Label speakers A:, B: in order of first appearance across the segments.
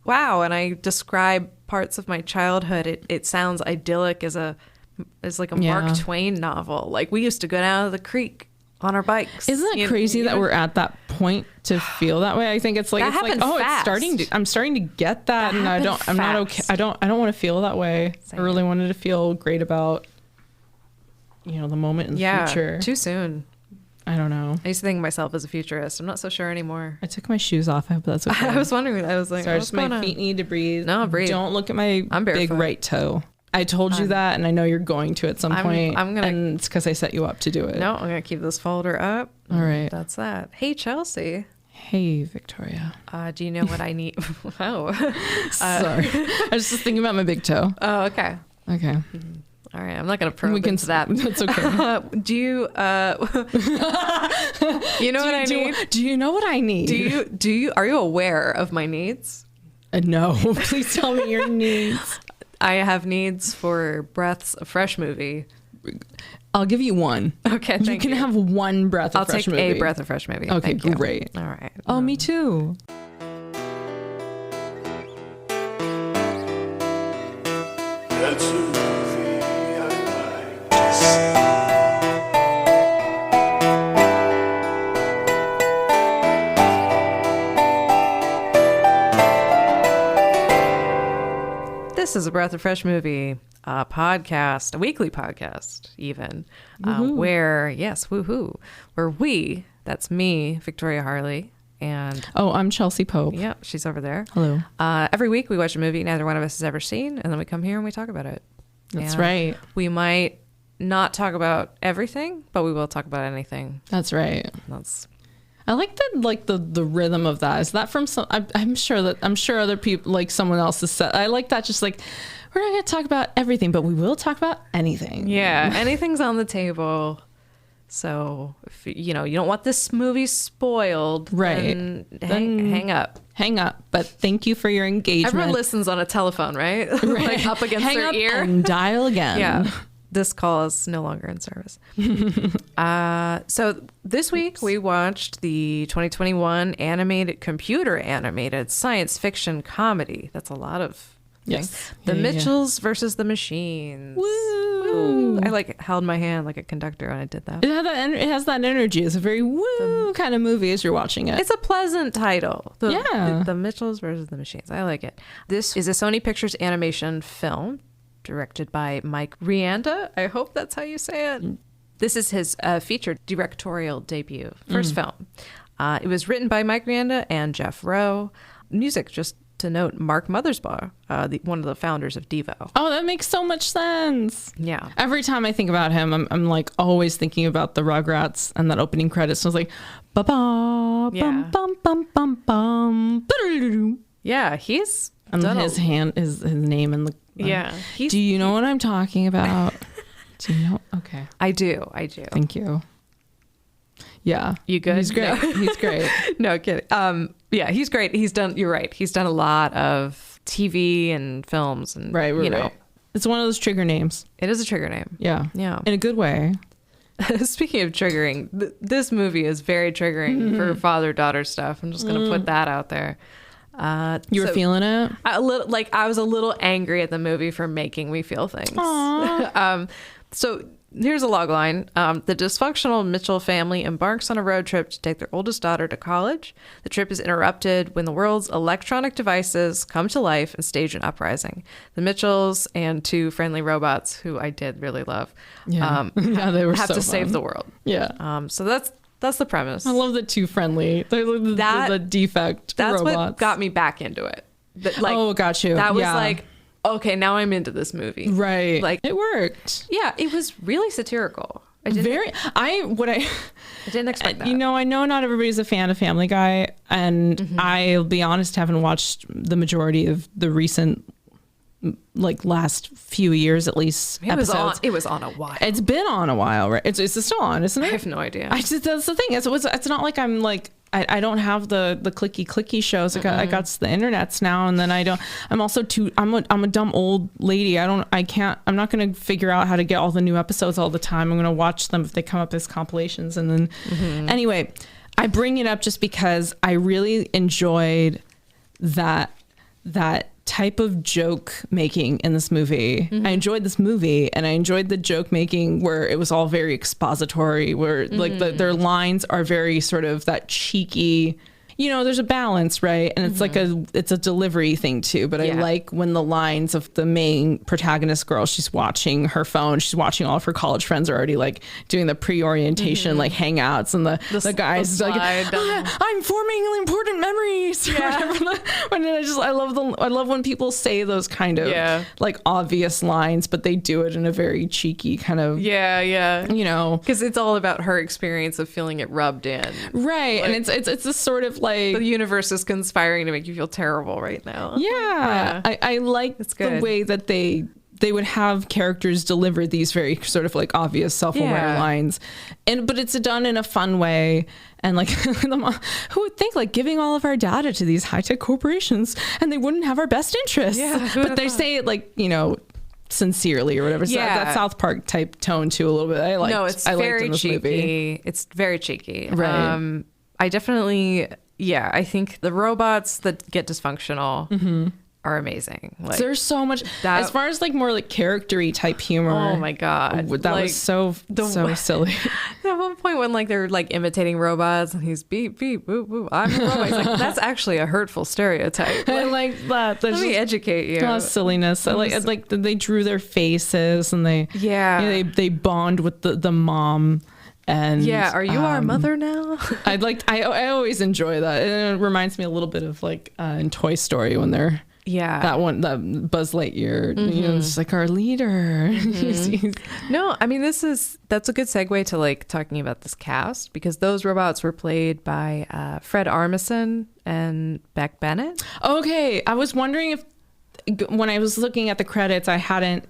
A: wow, and I describe parts of my childhood, it sounds idyllic as like a Mark Twain novel. Like, we used to go down to the creek on our bikes.
B: Isn't that crazy that we're at that point to feel that way? I think it's like, I'm starting to get that, and I'm not okay. I don't want to feel that way. Same. I really wanted to feel great about, the moment in the future.
A: Too soon.
B: I don't know.
A: I used to think of myself as a futurist. I'm not so sure anymore.
B: I took my shoes off. I hope that's okay.
A: I was wondering. I was like,
B: sorry, just my feet need to breathe.
A: No, breathe.
B: Don't look at my big right toe. I told you that, and I know you're going to at some point. And it's because I set you up to do it.
A: No, I'm gonna keep this folder up.
B: All right,
A: that's that. Hey, Chelsea.
B: Hey, Victoria.
A: Do you know what I need? Oh,
B: sorry. I was just thinking about my big toe.
A: Oh, okay.
B: Okay.
A: All right, I'm not going to probe into that.
B: That's okay.
A: Do you, you know what I need?
B: Do you know what I need?
A: Are you aware of my needs?
B: No, please tell me your needs.
A: I have needs for Breaths of Fresh Movie.
B: I'll give you one.
A: Okay, thank you.
B: You can have one Breath of Fresh Movie.
A: I'll take a Breath of Fresh Movie.
B: Okay, great.
A: All right.
B: Oh, me too.
C: That's a movie I like to see.
A: This is a Breath of Fresh Movie podcast, a weekly podcast even, where we, that's me, Victoria Harley, and...
B: Oh, I'm Chelsea Pope.
A: Yeah, she's over there.
B: Hello.
A: Every week we watch a movie neither one of us has ever seen, and then we come here and we talk about it.
B: That's right.
A: We might not talk about everything, but we will talk about anything.
B: That's right. I like the rhythm of that. Is that from some? I'm sure other people, like someone else has said. I like that. Just like, we're not going to talk about everything, but we will talk about anything.
A: Yeah, anything's on the table. So if you don't want this movie spoiled,
B: right?
A: Then hang up.
B: Hang up. But thank you for your engagement.
A: Everyone listens on a telephone, right?
B: Right.
A: Like up against
B: hang
A: their
B: up
A: ear
B: and dial again.
A: Yeah. This call is no longer in service. So this week we watched the 2021 computer animated science fiction comedy. That's a lot of things.
B: Yes.
A: The Mitchells versus the Machines.
B: Woo!
A: I held my hand like a conductor when I did that.
B: It has that energy. It's a very woo kind of movie as you're watching it.
A: It's a pleasant title.
B: The
A: Mitchells versus the Machines. I like it. This is a Sony Pictures animation film, directed by Mike Rianda. I hope that's how you say it. This is his featured directorial debut, first film. It was written by Mike Rianda and Jeff Rowe. Music, just to note, Mark Mothersbaugh, one of the founders of Devo.
B: Oh, that makes so much sense.
A: Yeah.
B: Every time I think about him, I'm like always thinking about the Rugrats and that opening credits. So I was like, ba-ba, bum, bum, bum, bum, bum, ba-da-da-da.
A: Yeah, he's
B: and his name and the...
A: Yeah.
B: Do you know what I'm talking about? Do you know? Okay.
A: I do.
B: Thank you. Yeah.
A: You good?
B: He's great.
A: No.
B: He's great.
A: No kidding. Yeah, he's great. You're right. He's done a lot of TV and films and
B: right. It's one of those trigger names.
A: It is a trigger name.
B: Yeah.
A: Yeah.
B: In a good way.
A: Speaking of triggering, this movie is very triggering for father-daughter stuff. I'm just going to put that out there.
B: You were feeling it?
A: I was a little angry at the movie for making me feel things. So here's a log line. The dysfunctional Mitchell family embarks on a road trip to take their oldest daughter to college. The trip is interrupted when the world's electronic devices come to life and stage an uprising. The Mitchells and two friendly robots, who I did really love,
B: they were
A: have
B: so
A: to
B: fun.
A: save the world.
B: Yeah.
A: So that's the premise.
B: I love the too friendly. They're the defect
A: that's
B: robots.
A: what got me back into it.
B: Got you.
A: That was like, okay, now I'm into this movie.
B: Right.
A: Like,
B: it worked.
A: Yeah, it was really satirical. I didn't expect that.
B: I know not everybody's a fan of Family Guy, and I'll be honest, haven't watched the majority of the recent, last few years at least, episodes.
A: It was on a while.
B: It's been on a while, right? It's still on, isn't it?
A: I have no idea.
B: That's the thing. It's not like I'm like, I don't have the clicky shows. I got the internets now, and then I'm also I'm a dumb old lady. I'm not going to figure out how to get all the new episodes all the time. I'm going to watch them if they come up as compilations. And then anyway, I bring it up just because I really enjoyed that that type of joke making in this movie. I enjoyed this movie, and I enjoyed the joke making where it was all very expository, where like their lines are very sort of that cheeky, you know, there's a balance, right? And it's like it's a delivery thing too. But I like when the lines of the main protagonist girl, she's watching her phone, she's watching all of her college friends are already like doing the pre-orientation like hangouts, and the guys like, I'm forming important memories. I love when people say those kind of like obvious lines, but they do it in a very cheeky kind of you know,
A: because it's all about her experience of feeling it rubbed in,
B: right? Like, and it's a sort of like
A: the universe is conspiring to make you feel terrible right now.
B: I like the way that they would have characters deliver these very sort of like obvious self-aware lines, but it's done in a fun way. And like who would think like giving all of our data to these high-tech corporations and they wouldn't have our best interests, but they say it like, you know, sincerely or whatever. So that South Park type tone too a little bit.
A: It's very cheeky. Movie. It's very cheeky.
B: Right.
A: I definitely, I think the robots that get dysfunctional are amazing. Like,
B: there's so much as far as like more like character-y type humor.
A: Oh my god,
B: that like, was so silly.
A: At one point when like they're like imitating robots and he's beep beep boop boop, I'm a robot. He's like, that's actually a hurtful stereotype.
B: I like that.
A: Let me educate you.
B: A lot of silliness. I like they drew their faces and they bond with the mom. And
A: are you our mother now?
B: I always enjoy that. And it reminds me a little bit of like in Toy Story when they're that Buzz Lightyear, you know, it's like our leader.
A: No, I mean that's a good segue to like talking about this cast, because those robots were played by Fred Armisen and Beck Bennett.
B: Okay, I was wondering if when I was looking at the credits, I didn't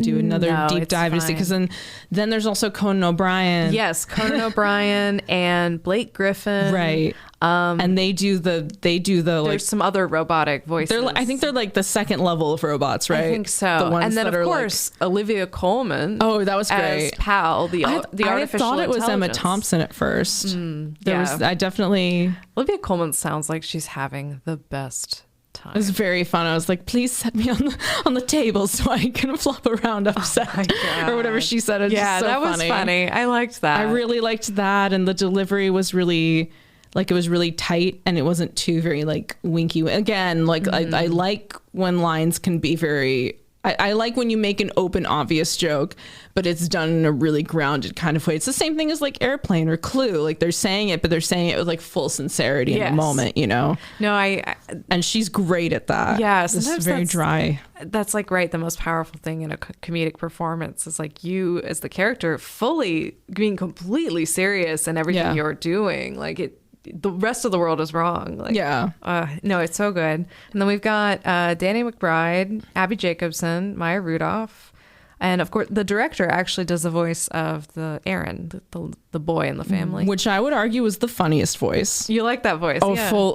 B: do another deep dive to see, because then there's also Conan O'Brien.
A: Yes, Conan O'Brien and Blake Griffin.
B: Right. And they do the
A: there's some other robotic voices.
B: I think they're like the second level of robots, right?
A: I think so.
B: The ones
A: and then
B: that
A: of
B: are
A: Course Olivia Colman.
B: Oh, that was great.
A: As Pal, the artificial
B: I thought it was Emma
A: intelligence.
B: Thompson at first.
A: Olivia Colman sounds like she's having the best time.
B: It was very fun. I was like, please set me on the table so I can flop around upset or whatever she said. It was just so
A: that was funny. I liked that.
B: I really liked that, and the delivery was really like, it was really tight, and it wasn't too very like winky. Again, like I like when lines can be very. I like when you make an open, obvious joke, but it's done in a really grounded kind of way. It's the same thing as like Airplane or Clue. Like they're saying it, but they're saying it with like full sincerity in the moment, you know?
A: No,
B: and she's great at that.
A: Yeah.
B: Sometimes very dry.
A: That's like, right. The most powerful thing in a comedic performance is like you as the character fully being completely serious in everything you're doing. Like the rest of the world is wrong. Like, no, it's so good. And then we've got Danny McBride, Abby Jacobson, Maya Rudolph, and of course the director actually does the voice of the Aaron, the boy in the family,
B: which I would argue was the funniest voice.
A: You like that voice?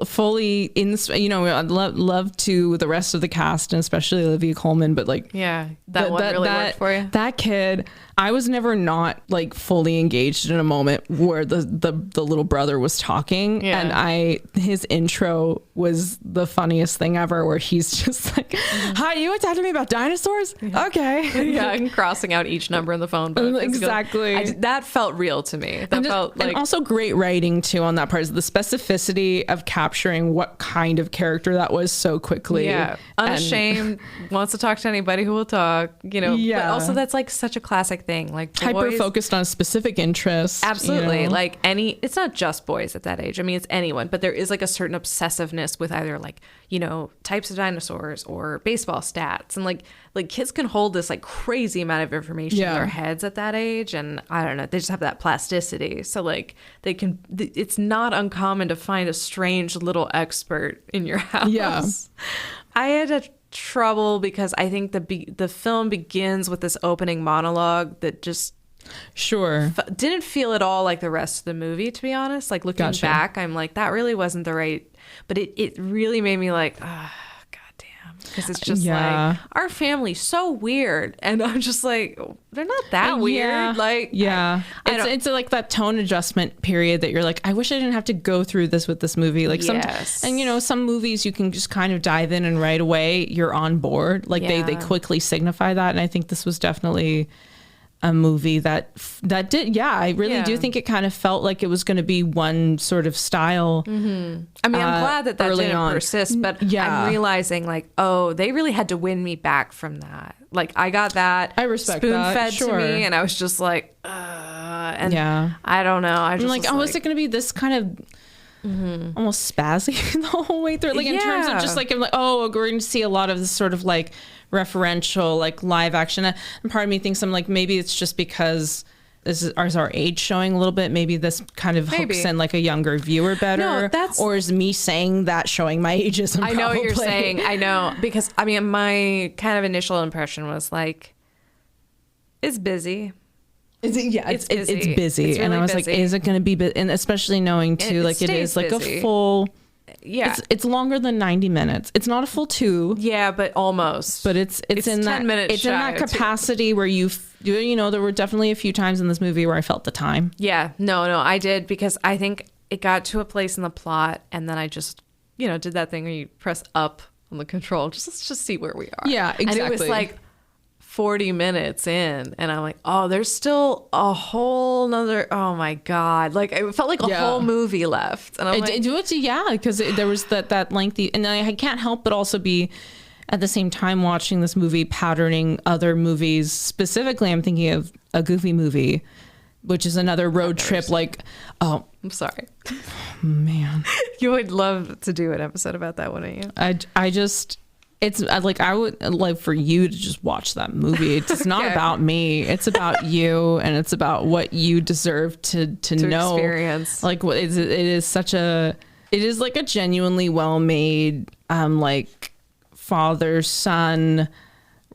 B: Fully in. You know, I'd love to the rest of the cast, and especially Olivia Colman, but like
A: that really worked for you.
B: That kid. I was never not like fully engaged in a moment where the little brother was talking, and his intro was the funniest thing ever, where he's just like, "Hi, you want to talk to me about dinosaurs? Okay."
A: And crossing out each number in the phone book.
B: Exactly.
A: That felt real to me. That felt like,
B: and also great writing too on that part. The specificity of capturing what kind of character that was so quickly.
A: Yeah, unashamed, wants to talk to anybody who will talk. You know, but also that's like such a classic thing. Like
B: hyper focused on a specific interest.
A: Absolutely,
B: you know?
A: like it's not just boys at that age. I mean, it's anyone, but there is like a certain obsessiveness with either like, you know, types of dinosaurs or baseball stats, and like kids can hold this like crazy amount of information in their heads at that age, and I don't know, they just have that plasticity. So like it's not uncommon to find a strange little expert in your house.
B: Yeah,
A: I had trouble because I think the film begins with this opening monologue that just didn't feel at all like the rest of the movie, to be honest. Like looking back, I'm like, that really wasn't the right, but it really made me like, God damn. Because it's just like, our family's so weird. And I'm just like, they're not that weird. Like,
B: it's like that tone adjustment period that you're like, I wish I didn't have to go through this with this movie. Like, and you know, some movies you can just kind of dive in and right away you're on board. Like they quickly signify that. And I think this was definitely a movie that did. Yeah, I really do think it kind of felt like it was going to be one sort of style.
A: I mean, I'm glad that didn't persist, but I'm realizing like, oh, they really had to win me back from that. Like I got that.
B: I respect
A: spoon
B: that.
A: fed to me, and I was just like, and I don't know. I'm
B: like, oh, is it going to be this kind of almost spazzy the whole way through? Like in terms of just like, I'm like, oh, we're going to see a lot of this sort of like referential, like live action. And part of me thinks I'm like, maybe it's just because this is our age showing a little bit. Maybe this kind of hooks in like a younger viewer better. Or is me saying that showing my ageism?
A: I know what you're saying. I know, because I mean, my kind of initial impression was like, it's busy.
B: Is it? Yeah, it's busy.
A: It's really
B: and I was
A: busy.
B: like, is it going to be? And especially knowing too, like it is like
A: busy.
B: a full.
A: Yeah,
B: it's longer than 90 minutes. It's not a full 2.
A: Yeah, but almost.
B: But it's in
A: 10
B: that
A: minutes.
B: It's in that capacity where you know, there were definitely a few times in this movie where I felt the time.
A: Yeah, no, I did, because I think it got to a place in the plot, and then I just, you know, did that thing where you press up on the control. Let's just see where we are.
B: Yeah, exactly.
A: And it was like 40 minutes in, and I'm like, oh, there's still a whole nother, oh my God. Like, it felt like a whole movie left. And I'm like,
B: because there was that lengthy, and I can't help but also be at the same time watching this movie patterning other movies. Specifically, I'm thinking of a Goofy movie, which is another road trip. Like, oh,
A: I'm sorry.
B: Man.
A: You would love to do an episode about that, wouldn't you?
B: It's like, I would like for you to just watch that movie. It's not about me. It's about you, and it's about what you deserve to know.
A: Experience.
B: Like what it is like a genuinely well-made, like father-son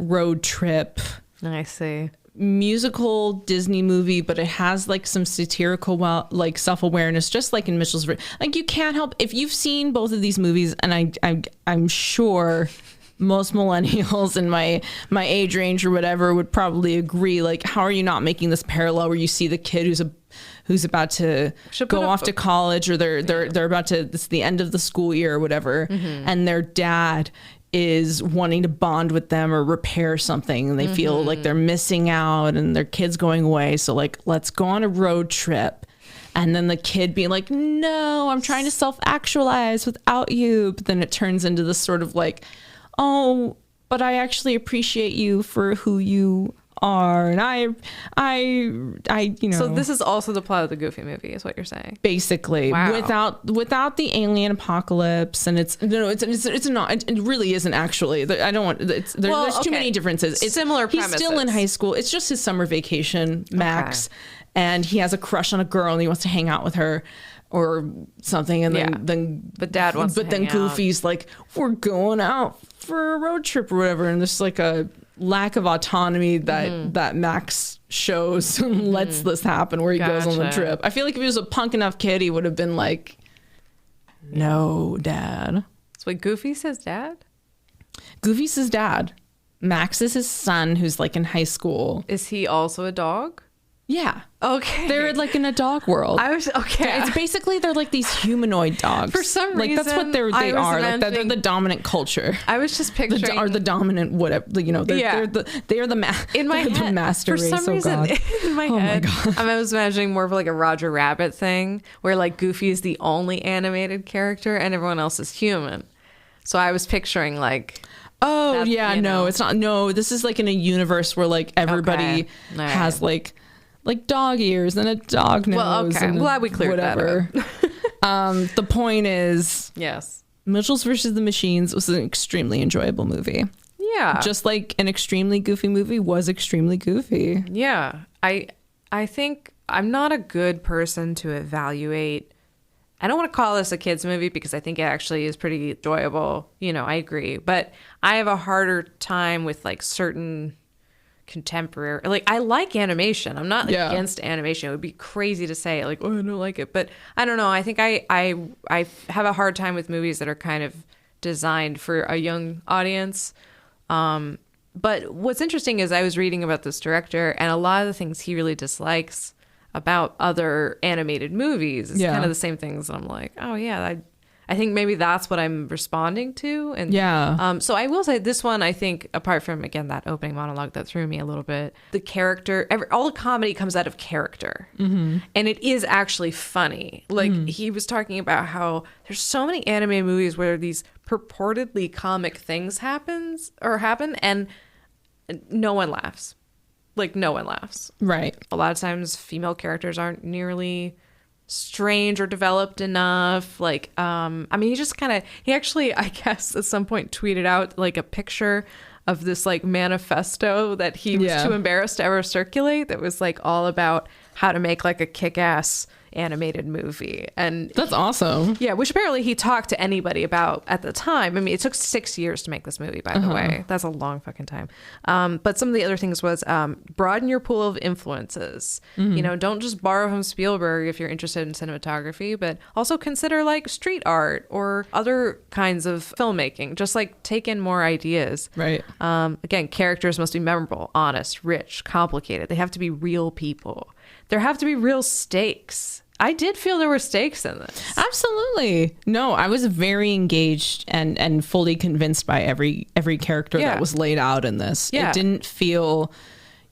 B: road trip.
A: I see.
B: Musical Disney movie, but it has like some satirical, like self-awareness, just like in Mitchell's. Like you can't help if you've seen both of these movies, and I'm sure most millennials in my age range or whatever would probably agree. Like, how are you not making this parallel where you see the kid who's about to go off to college, or they're about to, this is the end of the school year or whatever, and their dad is wanting to bond with them or repair something, and they feel like they're missing out, and their kid's going away, so like, let's go on a road trip. And then the kid being like, no, I'm trying to self-actualize without you. But then it turns into this sort of like, oh, but I actually appreciate you for who you are. And I, you know.
A: So this is also the plot of the Goofy movie, is what you're saying?
B: Basically.
A: Wow.
B: Without the alien apocalypse. And it's not, it really isn't actually. I don't want, there's too many differences. It's
A: similar
B: premises. He's still in high school. It's just his summer vacation, Max. Okay. And he has a crush on a girl, and he wants to hang out with her or something. And then
A: but dad wants to hang
B: Goofy's like, we're going out for a road trip or whatever. And there's like a lack of autonomy that Max shows and lets this happen, where he goes on the trip. I feel like if he was a punk enough kid, he would have been like, no, Dad.
A: So wait, Goofy says dad?
B: Goofy says dad. Max is his son, who's like in high school.
A: Is he also a dog?
B: Yeah.
A: Okay.
B: They're like in a dog world.
A: Okay.
B: It's basically, they're like these humanoid dogs.
A: For some reason,
B: like that's what they are. Like they're the dominant culture.
A: I was just picturing
B: are the dominant whatever. You know, they are the
A: in my head,
B: the master
A: for
B: race.
A: some reason, in my head, I was imagining more of like a Roger Rabbit thing, where like Goofy is the only animated character and everyone else is human. So I was picturing like.
B: Oh yeah, no, it's not. No, this is like in a universe where like everybody has like dog ears and a dog nose.
A: Well, okay. I'm glad we cleared that up.
B: The point is,
A: yes,
B: Mitchells versus the Machines was an extremely enjoyable movie.
A: Yeah.
B: Just like an extremely goofy movie was extremely goofy.
A: Yeah. I think I'm not a good person to evaluate. I don't want to call this a kids movie because I think it actually is pretty enjoyable. You know, I agree. But I have a harder time with like certain contemporary, like I like animation. I'm not against animation. It would be crazy to say like, oh, I don't like it. But I don't know. I think I have a hard time with movies that are kind of designed for a young audience. But what's interesting is I was reading about this director, and a lot of the things he really dislikes about other animated movies is kind of the same things. And I'm like, oh yeah, I think maybe that's what I'm responding to. And so I will say this one, I think, apart from, again, that opening monologue that threw me a little bit, the character, all the comedy comes out of character. And it is actually funny. Like he was talking about how there's so many anime movies where these purportedly comic things happen and no one laughs. Like no one laughs.
B: Right.
A: A lot of times female characters aren't nearly strange or developed enough. Like I mean, he actually, I guess at some point tweeted out like a picture of this like manifesto that he was too embarrassed to ever circulate, that was like all about how to make like a kick-ass animated movie. And
B: that's awesome.
A: Yeah, which apparently he talked to anybody about at the time. I mean, it took 6 years to make this movie, by the way. That's a long fucking time. But some of the other things was broaden your pool of influences. You know, don't just borrow from Spielberg if you're interested in cinematography, but also consider like street art or other kinds of filmmaking. Just like take in more ideas.
B: Right.
A: Again, characters must be memorable, honest, rich, complicated. They have to be real people. There have to be real stakes. I did feel there were stakes in this.
B: Absolutely. No, I was very engaged and fully convinced by every character that was laid out in this. It didn't feel,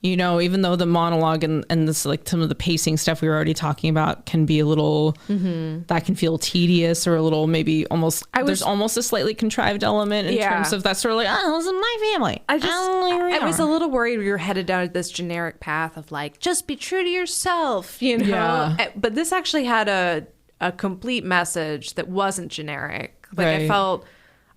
B: you know, even though the monologue and this, like some of the pacing stuff we were already talking about can be a little, that can feel tedious or a little maybe almost, there's almost a slightly contrived element in terms of that sort of like, oh, this is my family.
A: I was a little worried we were headed down this generic path of like, just be true to yourself, you know? Yeah. But this actually had a complete message that wasn't generic. Like I felt,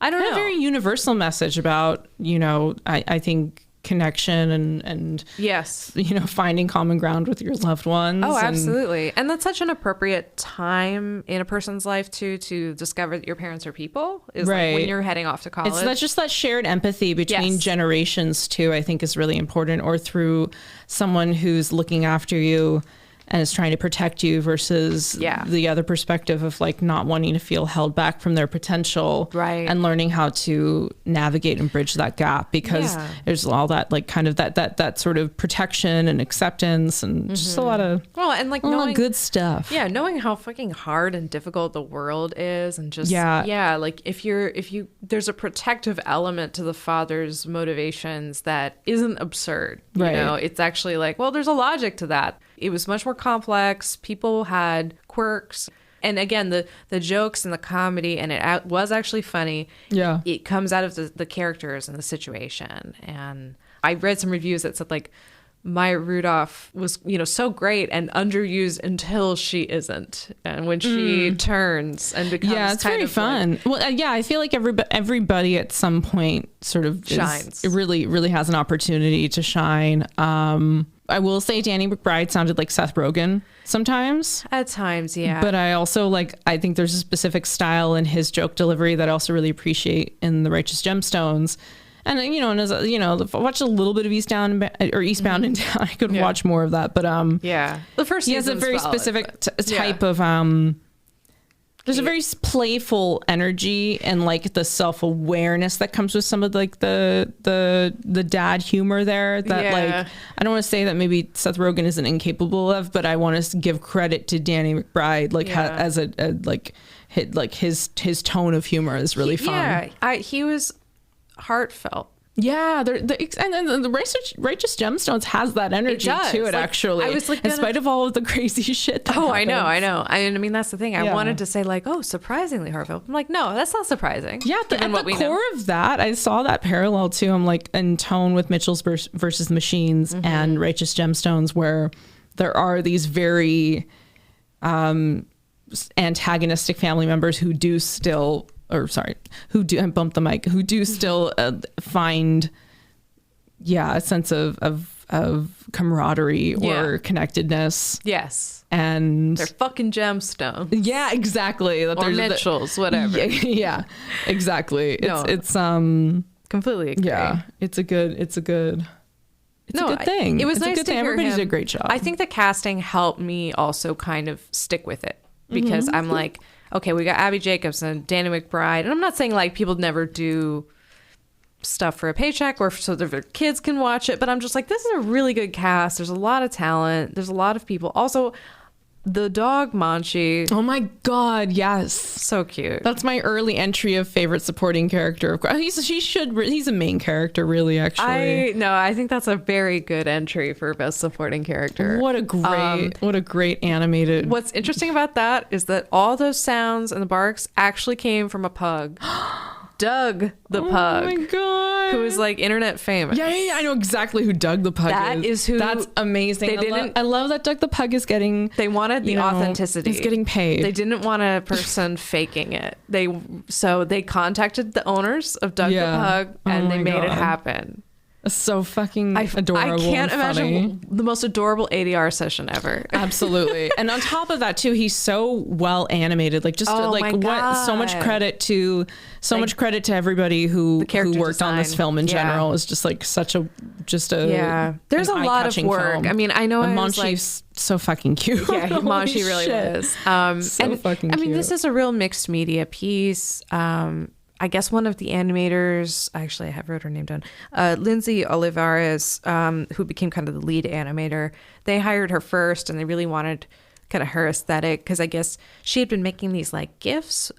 A: I don't know.
B: A very universal message about, you know, I think, connection and
A: yes,
B: you know, finding common ground with your loved ones.
A: Oh, absolutely. And that's such an appropriate time in a person's life to discover that your parents are people, is like when you're heading off to college.
B: It's just that shared empathy between generations too, I think is really important, or through someone who's looking after you and is trying to protect you versus the other perspective of like not wanting to feel held back from their potential, and learning how to navigate and bridge that gap, because there's all that like kind of that sort of protection and acceptance and just a lot of knowing good stuff.
A: Yeah, knowing how fucking hard and difficult the world is, and just like if you there's a protective element to the father's motivations that isn't absurd. You know, it's actually like, well, there's a logic to that. It was much more complex. People had quirks. And again, the jokes and the comedy, and it was actually funny. Yeah. It comes out of the characters and the situation. And I read some reviews that said, like, Maya Rudolph was, you know, so great and underused until she isn't. And when she turns and becomes
B: it's very fun. Like, well, I feel like everybody at some point sort of
A: shines.
B: It really has an opportunity to shine. I will say Danny McBride sounded like Seth Rogen sometimes.
A: At times, yeah.
B: But I also I think there's a specific style in his joke delivery that I also really appreciate in The Righteous Gemstones. And, you know, I watched a little bit of Eastbound and Down. I could watch more of that. But
A: the first
B: he has a very specific type of there's a very playful energy and like the self-awareness that comes with some of like the dad humor there that like, I don't want to say that maybe Seth Rogen isn't incapable of, but I want to give credit to Danny McBride as his tone of humor is really fun.
A: Yeah, he was heartfelt.
B: Yeah, and the Righteous Gemstones has that energy to it, actually. I was like, in spite of all of the crazy shit that happens.
A: I know. I mean, that's the thing. I wanted to say like, oh, surprisingly heartfelt. I'm like, no, that's not surprising.
B: Yeah, at the core of that, I saw that parallel too. I'm like, in tone with Mitchell's versus Machines and Righteous Gemstones, where there are these very antagonistic family members who do still... who do still find, a sense of camaraderie or connectedness.
A: Yes.
B: And
A: they're fucking gemstones.
B: Yeah, exactly.
A: Or Mitchells, whatever.
B: Yeah, exactly. It's
A: completely agree.
B: Yeah, it's a good thing.
A: It was nice to hear
B: Everybody
A: him.
B: did a great job.
A: I think the casting helped me also kind of stick with it, because I'm like, okay, we got Abby Jacobson, Danny McBride, and I'm not saying like people never do stuff for a paycheck or so their kids can watch it, but I'm just like, this is a really good cast. There's a lot of talent. There's a lot of people. Also, the dog Manchi,
B: Oh my God, yes.
A: so cute.
B: That's my early entry of favorite supporting character. Of course, he's a main character, really. Actually,
A: I think that's a very good entry for best supporting character.
B: what a great animated.
A: What's interesting about that is that all those sounds and the barks actually came from a pug. Doug the pug.
B: Oh my God.
A: Who is like internet famous.
B: Yeah, I know exactly who Doug the pug is.
A: That is who.
B: That's amazing. I love that Doug the pug is getting.
A: They wanted the authenticity.
B: He's getting paid.
A: They didn't want a person faking it. So they contacted the owners of Doug the pug and they made it happen.
B: So fucking adorable.
A: I can't
B: and funny.
A: imagine the most adorable ADR session ever.
B: Absolutely. And on top of that too, he's so well animated. Like just so much credit to everybody who worked on this film in general. Is just like such a
A: There's a lot of work.
B: Film.
A: I mean, I know
B: Manchi's so fucking cute.
A: Yeah, Manchi really was.
B: So fucking cute.
A: I mean, this is a real mixed media piece. I guess one of the animators, actually I wrote her name down, Lindsay Olivares, who became kind of the lead animator. They hired her first and they really wanted kind of her aesthetic because I guess she had been making these like GIFs.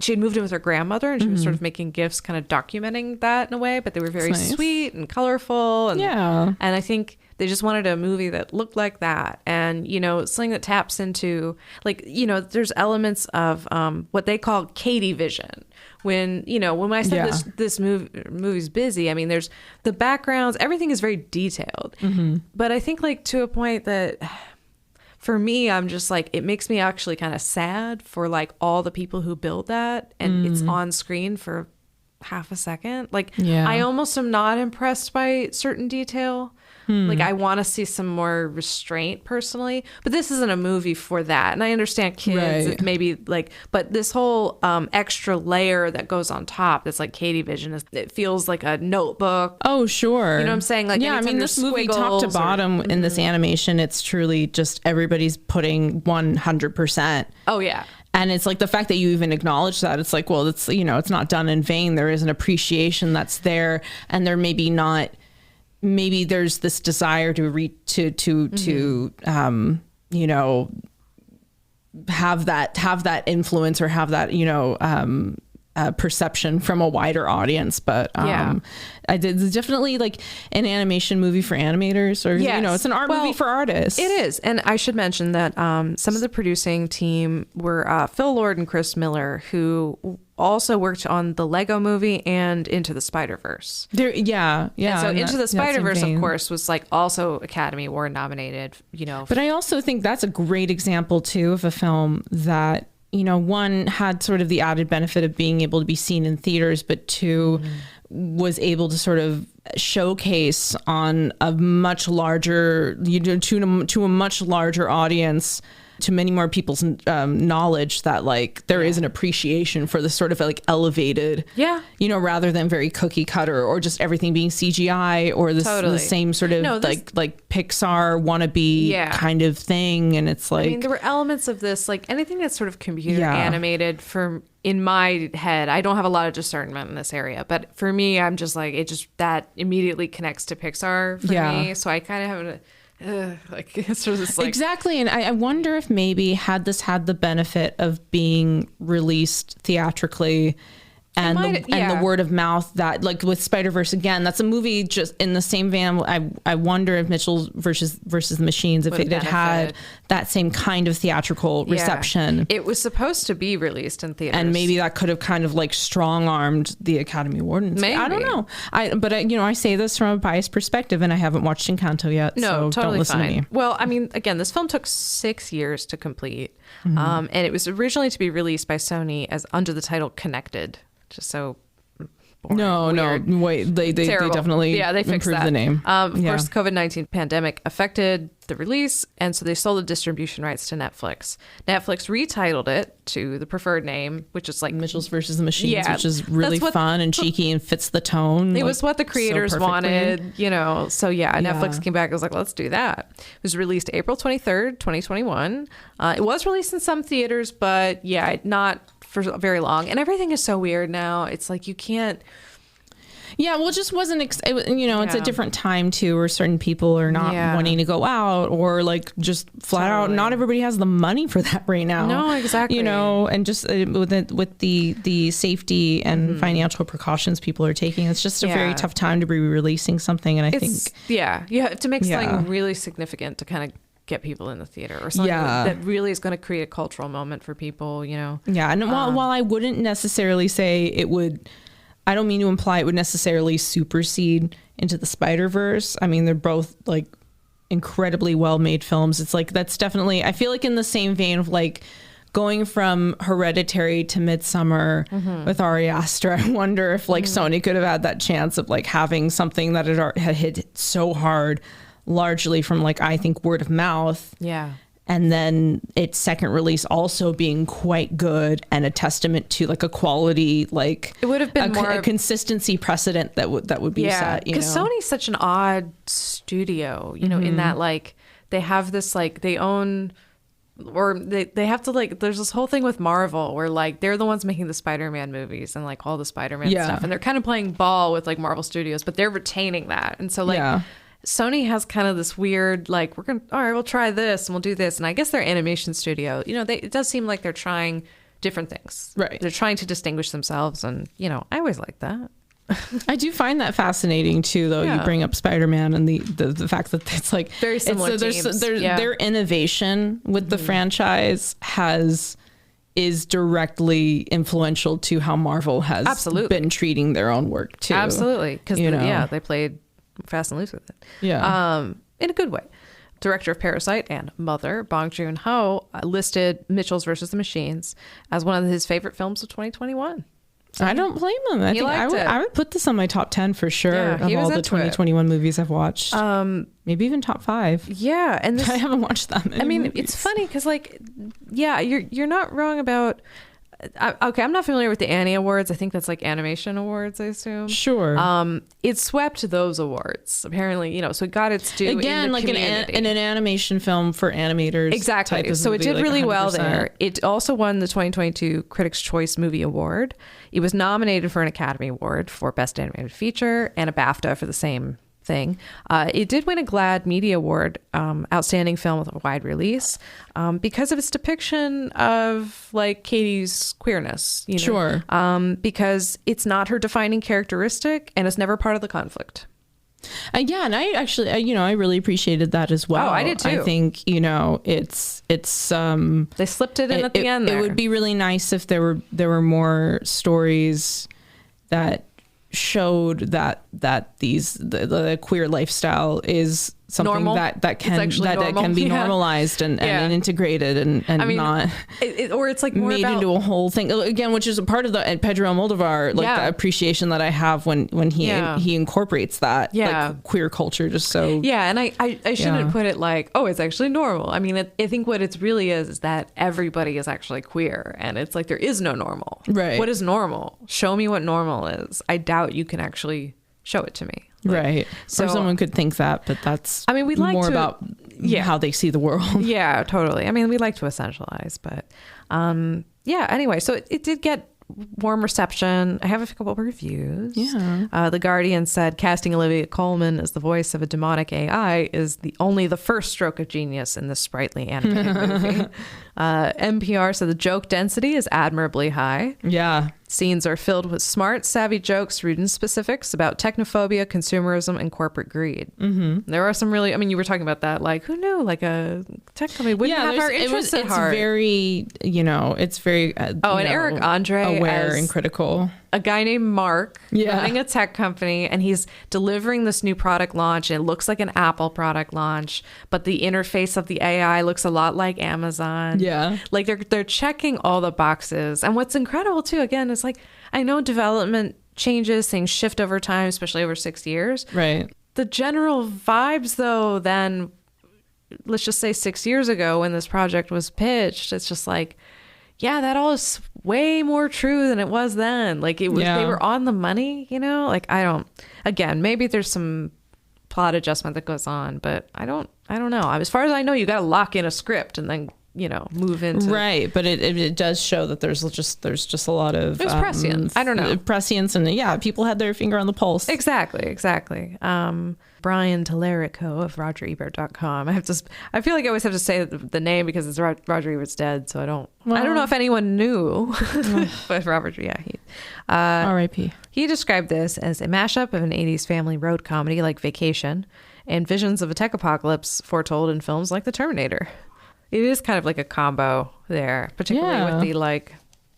A: She had moved in with her grandmother and she was sort of making GIFs kind of documenting that in a way, but they were very sweet and colorful. And, and I think they just wanted a movie that looked like that. And, something that taps into like, there's elements of what they call Katie vision. When I said this movie's busy, I mean, there's the backgrounds, everything is very detailed. But I think like to a point that for me, I'm just like, it makes me actually kind of sad for like all the people who build that and it's on screen for half a second. Like I almost am not impressed by certain detail. Like I want to see some more restraint personally, but this isn't a movie for that. And I understand kids maybe like, but this whole extra layer that goes on top, that's like Katie vision, it feels like a notebook.
B: Oh, sure.
A: You know what I'm saying? Like,
B: yeah, I mean, this movie top to bottom in this animation, it's truly just everybody's putting 100%. Oh yeah. And it's like the fact that you even acknowledge that, it's like, well, it's, it's not done in vain. There is an appreciation that's there, and there maybe there's this desire to have that influence or have that perception from a wider audience. But I did definitely like an animation movie for animators, or it's an art movie for artists. It is. And I should mention that some of the producing team were Phil Lord and Chris Miller, who also worked on the Lego movie and Into the Spider-Verse. And so Into the Spider-Verse, of course, was like also Academy Award nominated, But I also think that's a great example too of a film that, one had sort of the added benefit of being able to be seen in theaters, but two was able to sort of showcase on a much larger, to a much larger audience, to many more people's knowledge that like there is an appreciation for this sort of like elevated, rather than very cookie cutter or just everything being CGI or the same sort of like Pixar wannabe kind of thing. And it's like, I mean, there were elements of this, like anything that's sort of computer animated in my head, I don't have a lot of discernment in this area, but for me, I'm just like, that immediately connects to Pixar for me. So I kind of have it's sort of this, like, exactly. And I wonder if maybe had this had the benefit of being released theatrically and the word of mouth that, like with Spider-Verse, again, that's a movie just in the same vein. I wonder if Mitchell versus the Machines, if it had that same kind of theatrical reception. It was supposed to be released in theaters, and maybe that could have kind of like strong-armed the Academy Award. Maybe. I don't know. I say this from a biased perspective, and I haven't watched Encanto yet. No, so totally don't listen to me. Well, I mean, again, this film took 6 years to complete, and it was originally to be released by Sony as under the title Connected. Just so boring, wait, they definitely they fixed improved the name. Of course, COVID-19 pandemic affected
A: the release, and so they sold the distribution rights to Netflix. Netflix retitled it to the preferred name, which is like
B: Mitchells versus the Machines,
A: Yeah,
B: which is really fun and cheeky and fits the tone.
A: it was what the creators wanted, So Netflix came back and was like, let's do that. It was released April 23rd, 2021. It was released in some theaters, but not for very long. And everything is so weird now. It's like you can't.
B: Yeah, well, it just wasn't, it's a different time too, where certain people are not wanting to go out, or like just flat out, not everybody has the money for that right now.
A: No, exactly.
B: And just with the safety and financial precautions people are taking, it's just a very tough time to be releasing something. And I think,
A: you have to make something really significant to kind of get people in the theater, or something that really is going to create a cultural moment for people, Yeah.
B: And while I wouldn't necessarily say it would, I don't mean to imply it would necessarily supersede Into the Spider-Verse. I mean, they're both like incredibly well-made films. It's like, that's definitely, I feel like in the same vein of like going from Hereditary to Midsummer with Ari Aster. I wonder if like Sony could have had that chance of like having something that had hit so hard, largely from like, I think, word of mouth.
A: Yeah.
B: And then its second release also being quite good and a testament to like a quality, like
A: it would have been
B: a consistency precedent that would be set.
A: Because Sony's such an odd studio, in that like they have this like they own, or they have to like, there's this whole thing with Marvel where like they're the ones making the Spider-Man movies and like all the Spider-Man stuff, and they're kind of playing ball with like Marvel Studios, but they're retaining that, and so like. Sony has kind of this weird, like, all right, we'll try this and we'll do this. And I guess their animation studio, it does seem like they're trying different things.
B: Right.
A: They're trying to distinguish themselves. And, I always like that.
B: I do find that fascinating too, though. You bring up Spider-Man and the fact that it's like
A: very similar teams.
B: Their innovation with the franchise is directly influential to how Marvel has been treating their own work too.
A: Absolutely. Because, they played fast and loose with it. In a good way. Director of Parasite and Mother, Bong Joon-ho, listed Mitchells versus the Machines as one of his favorite films of 2021. So
B: I don't blame him. I would put this on my top 10 for sure, of all the 2021 movies I've watched. Maybe even top 5.
A: Yeah, and
B: I haven't watched that many movies.
A: It's funny because like, you're not wrong about. I'm not familiar with the Annie Awards. I think that's like animation awards, I assume.
B: Sure.
A: It swept those awards, apparently, so it got its due. Again,
B: in the
A: like
B: an animation film for animators.
A: Exactly. So it did really 100%. Well there. It also won the 2022 Critics' Choice Movie Award. It was nominated for an Academy Award for Best Animated Feature and a BAFTA for the same thing. It did win a GLAAD Media Award, Outstanding Film with a Wide Release, because of its depiction of like Katie's queerness.
B: Sure.
A: Because it's not her defining characteristic and it's never part of the conflict.
B: And I actually, I really appreciated that as well.
A: Oh, I did too.
B: I think, it's
A: they slipped it in at the end there.
B: It would be really nice if there were more stories that showed that the queer lifestyle is something
A: normal.
B: that can be normalized and integrated and not
A: or it's like more
B: made into a whole thing again, which is a part of the Pedro Almodovar the appreciation that I have when he incorporates that like queer culture just so
A: and I shouldn't put it like, oh, it's actually normal. I mean, I think what it's really is that everybody is actually queer, and it's like there is no normal.
B: Right.
A: What is normal? Show me what normal is. I doubt you can actually show it to me.
B: Right. So someone could think that, but that's
A: we like
B: more
A: to,
B: about how they see the world.
A: Yeah, totally. We like to essentialize, but anyway, so it did get warm reception. I have a couple of reviews.
B: Yeah.
A: The Guardian said casting Olivia Colman as the voice of a demonic AI is only the first stroke of genius in this sprightly animated movie. NPR said the joke density is admirably high.
B: Yeah.
A: Scenes are filled with smart, savvy jokes rooted in specifics about technophobia, consumerism, and corporate greed. Mm-hmm. There are some really, you were talking about that, like, who knew, like a tech company wouldn't have our interests at heart.
B: It's very, it's very,
A: and Eric Andre
B: aware and critical.
A: A guy named Mark running a tech company, and he's delivering this new product launch. And it looks like an Apple product launch, but the interface of the AI looks a lot like Amazon.
B: Yeah.
A: Like they're checking all the boxes. And what's incredible too, again, is like, I know development changes, things shift over time, especially over 6 years.
B: Right.
A: The general vibes though then let's just say 6 years ago when this project was pitched, it's just like, yeah, that all is way more true than it was then. Like it was, they were on the money, you know, like again, maybe there's some plot adjustment that goes on, but I don't know. As far as I know, you got to lock in a script and then, you know, move into
B: but it does show that there's just a lot of
A: prescience. I don't know,
B: prescience, and people had their finger on the pulse. Exactly.
A: Brian Tallarico of RogerEbert.com. I feel like I always have to say the name because it's Roger Ebert's dead, so I don't know if anyone knew, but Robert, R.I.P. He described this as a mashup of an 80s family road comedy like Vacation and visions of a tech apocalypse foretold in films like The Terminator. It is kind of like a combo there, particularly with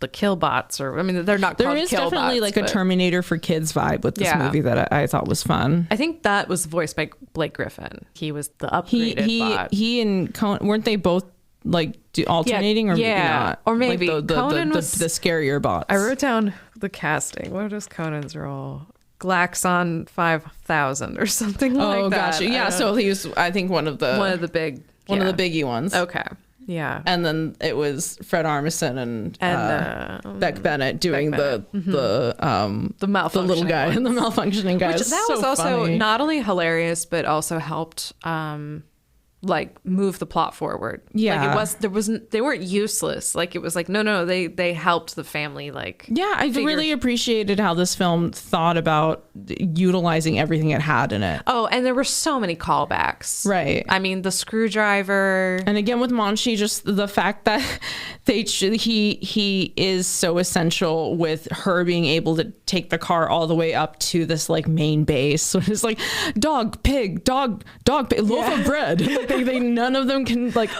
A: the kill bots, or I mean, they're not called kill bots. There is definitely
B: like a Terminator for kids vibe with this movie that I thought was fun.
A: I think that was voiced by Blake Griffin. He was the upgraded bot.
B: He and Conan, weren't they both like alternating, or maybe not?
A: Or maybe
B: like
A: Conan was
B: the scarier bots.
A: I wrote down the casting. What was Conan's role? Glaxon 5000 or something like that.
B: Oh gosh, yeah. So he was, I think, one of the biggie ones.
A: Okay. Yeah.
B: And then it was Fred Armisen and Beck Bennett doing the
A: malfunctioning
B: the little guy and the malfunctioning guy.
A: Which that was also funny. Not only hilarious, but also helped like move the plot forward.
B: Yeah.
A: Like they weren't useless. Like it was like, no, they helped the family. Like,
B: yeah, I really appreciated how this film thought about utilizing everything it had in it.
A: Oh, and there were so many callbacks.
B: Right.
A: I mean, the screwdriver.
B: And again, with Monchi, just the fact that he is so essential with her being able to take the car all the way up to this like main base. So it's like dog, pig, dog, pig, loaf of bread. They none of them can like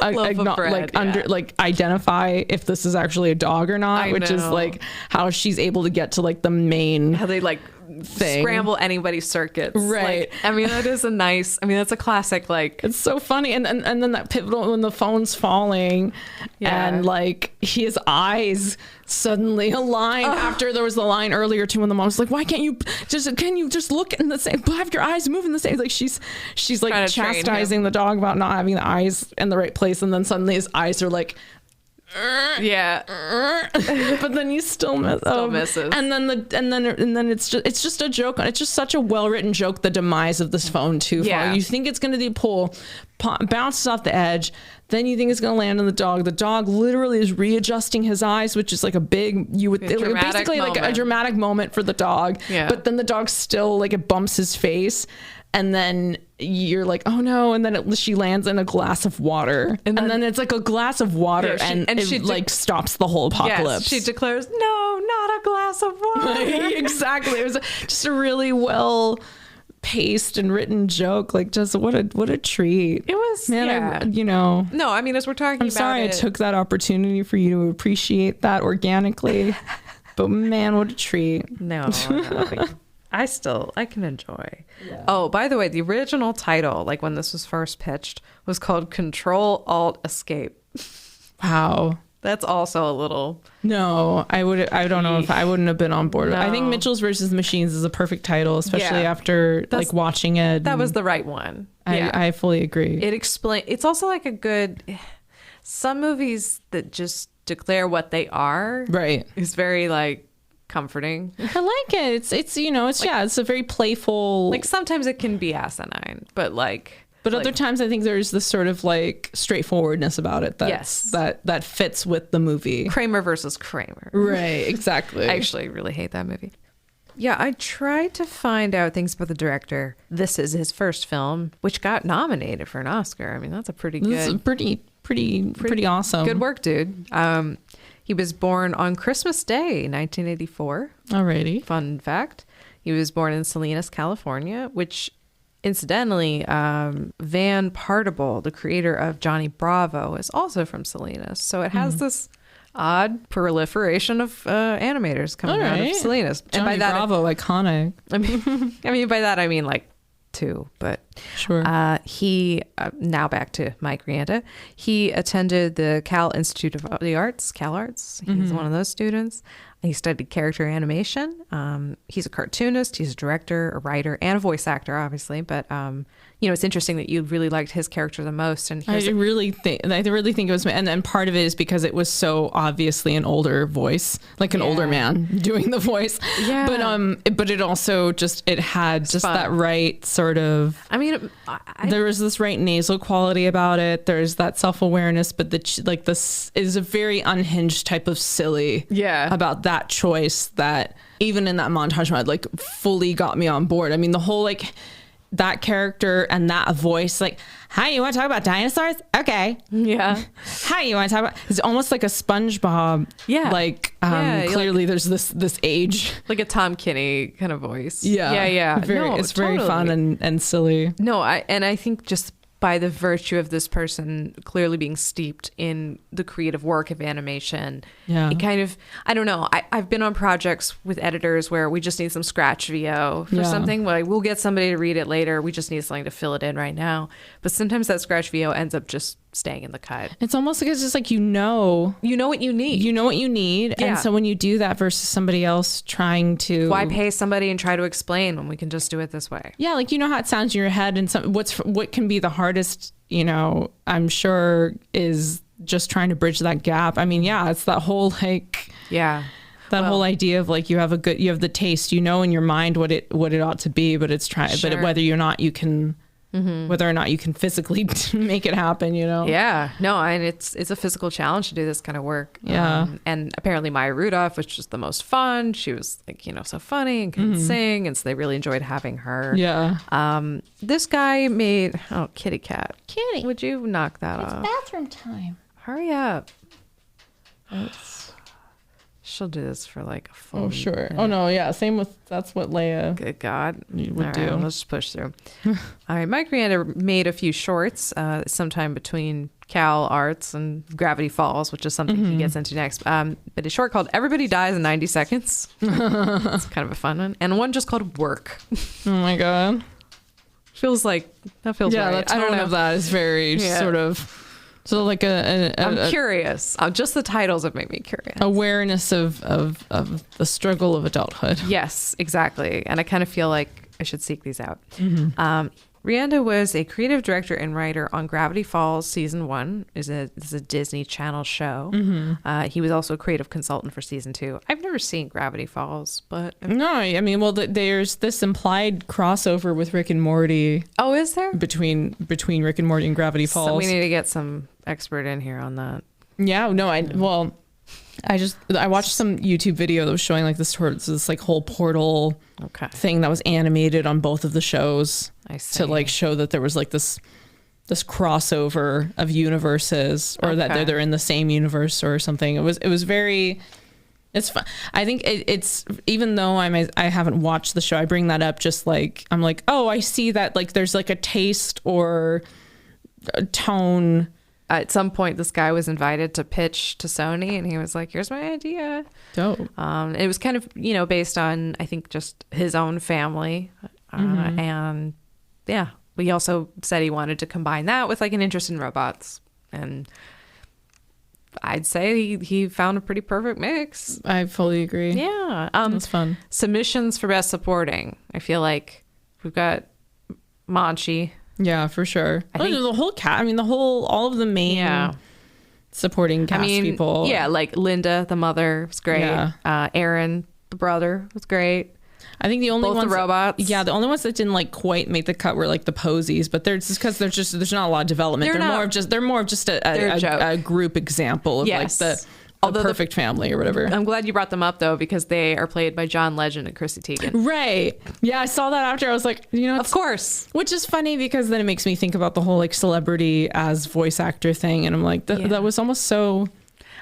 B: identify if this is actually a dog or not, which is like how she's able to get to like the main,
A: how they like thing. Scramble anybody's circuits,
B: right?
A: Like, I mean, that's a classic. Like,
B: it's so funny, and then that pivotal when the phone's falling, and like his eyes suddenly align after there was the line earlier too when the mom's like, why can't you just look in the same, have your eyes move in the same, like she's like chastising the dog about not having the eyes in the right place, and then suddenly his eyes are like but then he still misses, and then it's just a joke. It's just such a well-written joke, the demise of this phone too. You think it's gonna bounces off the edge, then you think it's gonna land on the dog literally is readjusting his eyes, which is like a big, basically like a dramatic moment for the dog, but then the dog still, like, it bumps his face, and then you're like, oh no, and then she lands in a glass of water, and then it's like a glass of water, and she like stops the whole apocalypse.
A: She declares, no, not a glass of water.
B: Exactly. It was just a really well paced and written joke. Like, just what a treat it was, man.
A: No, I mean, as we're talking,
B: I'm sorry I took that opportunity for you to appreciate that organically, but man, what a treat.
A: No. I can enjoy. Yeah. Oh, by the way, the original title, like when this was first pitched, was called Control Alt Escape.
B: Wow.
A: That's also a little.
B: No, I don't know if I wouldn't have been on board. No. I think Mitchell's versus Machines is a perfect title, especially after like watching it.
A: That was the right one.
B: I fully agree.
A: It's also like a good, some movies that just declare what they are.
B: Right.
A: Is very like comforting.
B: I like it. It's it's a very playful.
A: Like sometimes it can be asinine, but
B: other times I think there's this sort of like straightforwardness about it that fits with the movie.
A: Kramer versus Kramer.
B: Right, exactly.
A: I actually really hate that movie. Yeah, I tried to find out things about the director. This is his first film, which got nominated for an Oscar. I mean, that's a pretty good.
B: This is pretty awesome.
A: Good work, dude. He was born on Christmas Day, 1984.
B: Alrighty.
A: Fun fact. He was born in Salinas, California, which, incidentally, Van Partible, the creator of Johnny Bravo, is also from Salinas. So it has this odd proliferation of animators coming out of Salinas.
B: Johnny and by that, Bravo, iconic.
A: I mean, by that I mean like two, but
B: sure.
A: He now back to Mike Rianda. He attended the Cal Institute of the Arts, Cal Arts. He's one of those students. He studied character animation. He's a cartoonist. He's a director, a writer, and a voice actor, obviously. But it's interesting that you really liked his character the most. And
B: I really think it was, and then part of it is because it was so obviously an older voice, like an older man doing the voice.
A: Yeah.
B: But it also it had just that right sort of. I mean, there was this right nasal quality about it. There's that self-awareness, but this is a very unhinged type of silly.
A: Yeah.
B: About that choice that even in that montage mod, like fully got me on board. I mean, the whole like. That character and that voice, like, hi, you want to talk about dinosaurs? Okay.
A: Yeah.
B: Hi, you want to talk about? It's almost like a SpongeBob.
A: Yeah.
B: Like, clearly there's this age,
A: like a Tom Kenny kind of voice.
B: Yeah.
A: Yeah.
B: It's very fun and silly.
A: No, I think just by the virtue of this person clearly being steeped in the creative work of animation.
B: Yeah.
A: It kind of, I don't know. I've been on projects with editors where we just need some scratch VO for something. Like we'll get somebody to read it later. We just need something to fill it in right now. But sometimes that scratch VO ends up just staying in the cut.
B: It's almost like it's just like, you know
A: what you need.
B: You know what you need.
A: Yeah.
B: And so when you do that versus somebody else trying to.
A: Why pay somebody and try to explain when we can just do it this way?
B: Yeah. Like, you know how it sounds in your head, and what can be the hardest, I'm sure is just trying to bridge that gap. I mean, yeah, it's that whole like.
A: Yeah.
B: Whole idea of like you have the taste, in your mind what it ought to be, but it's trying,
A: Sure.
B: but whether or not you can physically make it happen,
A: Yeah, no, and it's a physical challenge to do this kind of work.
B: Yeah.
A: And apparently Maya Rudolph was just the most fun. She was like, so funny and could sing, and so they really enjoyed having her.
B: Yeah.
A: This guy made kitty cat. Kitty, would you knock that off?
B: Bathroom time.
A: Hurry up. She'll do this for like a full.
B: Oh, sure.
A: minute.
B: Oh no, yeah. Same with, that's what Leia
A: Good God.
B: would
A: All
B: do.
A: right, let's just push through. All right, Mike Rianda made a few shorts sometime between Cal Arts and Gravity Falls, which is something he gets into next. But a short called Everybody Dies in 90 Seconds. It's kind of a fun one. And one just called Work.
B: Oh my God.
A: Feels right.
B: The
A: I don't
B: tone
A: know.
B: of that is very sort of. So like
A: I'm curious. Just the titles have made me curious.
B: Awareness of the struggle of adulthood.
A: Yes, exactly. And I kind of feel like I should seek these out. Rianda was a creative director and writer on Gravity Falls Season 1. It's a Disney Channel show. He was also a creative consultant for Season 2. I've never seen Gravity Falls, but...
B: No, I mean, well, there's this implied crossover with Rick and Morty.
A: Oh, is there?
B: Between Rick and Morty and Gravity Falls.
A: So we need to get some expert in here on that.
B: Yeah, no, I watched some YouTube video that was showing like this like whole portal thing that was animated on both of the shows.
A: I see.
B: To like show that there was like this crossover of universes, or that they're in the same universe or something. It was very. It's fun. I think it's, even though I haven't watched the show, I bring that up just like I'm like, oh, I see that like there's like a taste or a tone.
A: At some point, this guy was invited to pitch to Sony, and he was like, "Here's my idea."
B: Dope.
A: It was kind of based on, I think, just his own family, and yeah. He also said he wanted to combine that with like an interest in robots, and I'd say he found a pretty perfect mix.
B: I fully agree.
A: Yeah,
B: that's fun.
A: Submissions for best supporting. I feel like we've got Manchi.
B: Yeah, for sure.
A: I think
B: the whole cast. I mean, all of the main supporting cast people.
A: Yeah, like Linda, the mother, was great.
B: Yeah.
A: Aaron, the brother, was great.
B: I think the only
A: Both
B: ones,
A: the robots.
B: Yeah, the only ones that didn't like quite make the cut were like the posies, but they're just because there's not a lot of development. They're more of just a group example of like the perfect family or whatever.
A: I'm glad you brought them up though, because they are played by John Legend and Chrissy Teigen.
B: Right. Yeah, I saw that after. I was like,
A: of course.
B: Which is funny because then it makes me think about the whole like celebrity as voice actor thing, and I'm like, that was almost so.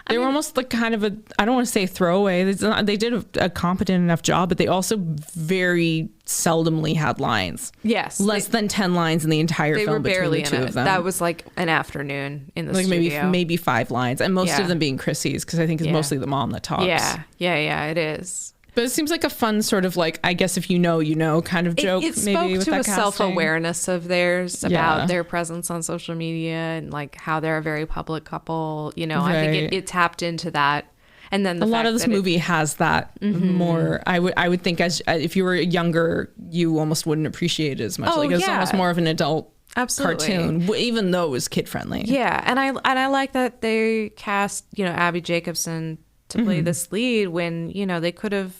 B: They were almost like kind of I don't want to say throwaway. They did a competent enough job, but they also very seldomly had lines.
A: Yes.
B: Less than 10 lines in the entire film.
A: They were barely
B: between the two
A: in it.
B: of them.
A: That was like an afternoon in the
B: like
A: studio.
B: maybe 5 lines, and most of them being Chrissy's, because I think it's mostly the mom that talks.
A: Yeah, it is.
B: But it seems like a fun sort of like, I guess if you know, kind of joke.
A: It
B: maybe
A: spoke
B: with
A: to
B: that
A: a
B: casting.
A: self-awareness of theirs about their presence on social media and like how they're a very public couple. I think it tapped into that. And then
B: a lot of this movie has that more. I would think as if you were younger, you almost wouldn't appreciate it as much. Like it's almost more of an adult cartoon, even though it was kid friendly.
A: Yeah, and I like that they cast Abby Jacobson to play this lead when they could have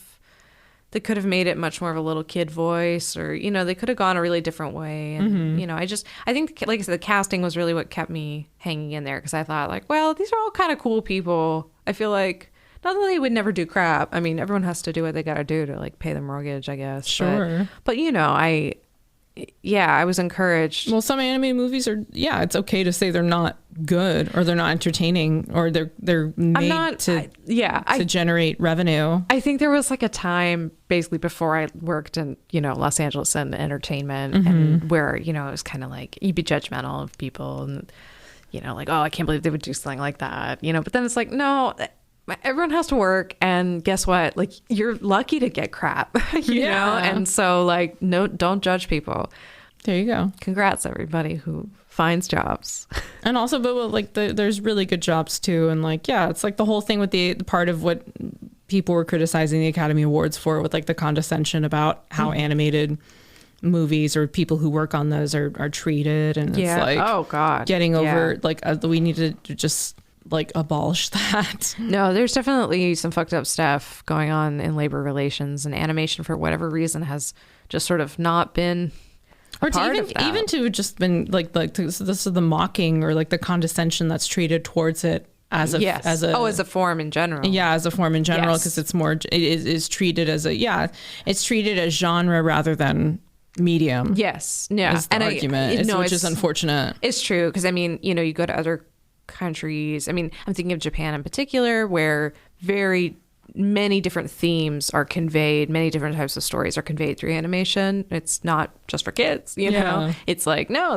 A: made it much more of a little kid voice, or they could have gone a really different way. And I think, like I said, the casting was really what kept me hanging in there, because I thought, like, well, these are all kind of cool people. I feel like not that they would never do crap. I mean, everyone has to do what they got to do to like pay their mortgage, I guess.
B: Sure.
A: But I was encouraged.
B: Well, some animated movies are, it's okay to say they're not good, or they're not entertaining, or they're made to generate revenue.
A: I think there was like a time basically before I worked in, Los Angeles and entertainment, and where, it was kind of like you'd be judgmental of people and, like, oh, I can't believe they would do something like that, but then it's like, no, everyone has to work, and guess what? Like, you're lucky to get crap, you know? And so, like, no, don't judge people.
B: There you go.
A: Congrats, everybody who finds jobs.
B: And also, but like, there's really good jobs too. And like, it's like the whole thing with the part of what people were criticizing the Academy Awards for, with like the condescension about how animated movies or people who work on those are treated. And it's like,
A: oh God,
B: getting over like, we need to just like abolish that.
A: No, there's definitely some fucked up stuff going on in labor relations, and animation for whatever reason has just sort of not been
B: or to even to just been like this is the mocking or like the condescension that's treated towards it as a form in general. As a form in general, because it's more, it is treated as it's treated as genre rather than medium.
A: Yes. Yeah.
B: Is the argument, which is unfortunate.
A: It's true, because I mean, you go to other countries. I mean, I'm thinking of Japan in particular, where very many different themes are conveyed, many different types of stories are conveyed through animation. It's not just for kids, you know. It's like, no,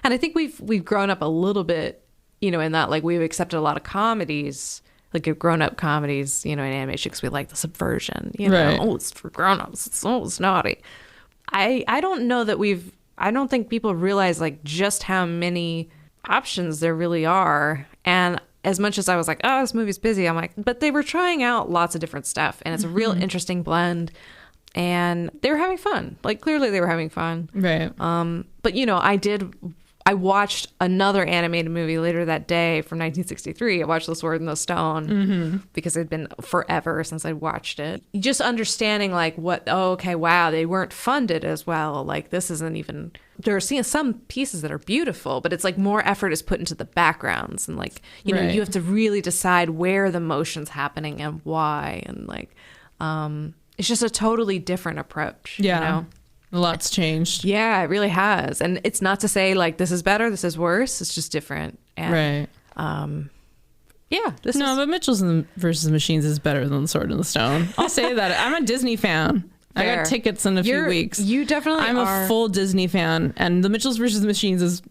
A: and I think we've grown up a little bit, in that, like, we've accepted a lot of comedies, like grown-up comedies, in animation, because we like the subversion,
B: right.
A: Oh, it's for grown-ups, it's naughty. I don't know that I don't think people realize like just how many options there really are. And as much as I was like, oh, this movie's busy, I'm like, but they were trying out lots of different stuff, and it's a real interesting blend, and they were having fun. Like, clearly they were having fun.
B: Right.
A: But I watched another animated movie later that day from 1963. I watched The Sword and the Stone because it'd been forever since I'd watched it. Just understanding like wow, they weren't funded as well. Like, this isn't even, there are some pieces that are beautiful, but it's like more effort is put into the backgrounds, and like, you have to really decide where the motion's happening and why. And like, it's just a totally different approach.
B: Yeah. A lot's changed.
A: Yeah, it really has. And it's not to say like this is better, this is worse. It's just different. And,
B: right.
A: But
B: Mitchell's versus Machines is better than The Sword and the Stone. I'll say that. I'm a Disney fan. Fair. I got tickets in a few weeks.
A: You definitely
B: I'm a full Disney fan. And The Mitchells versus Machines is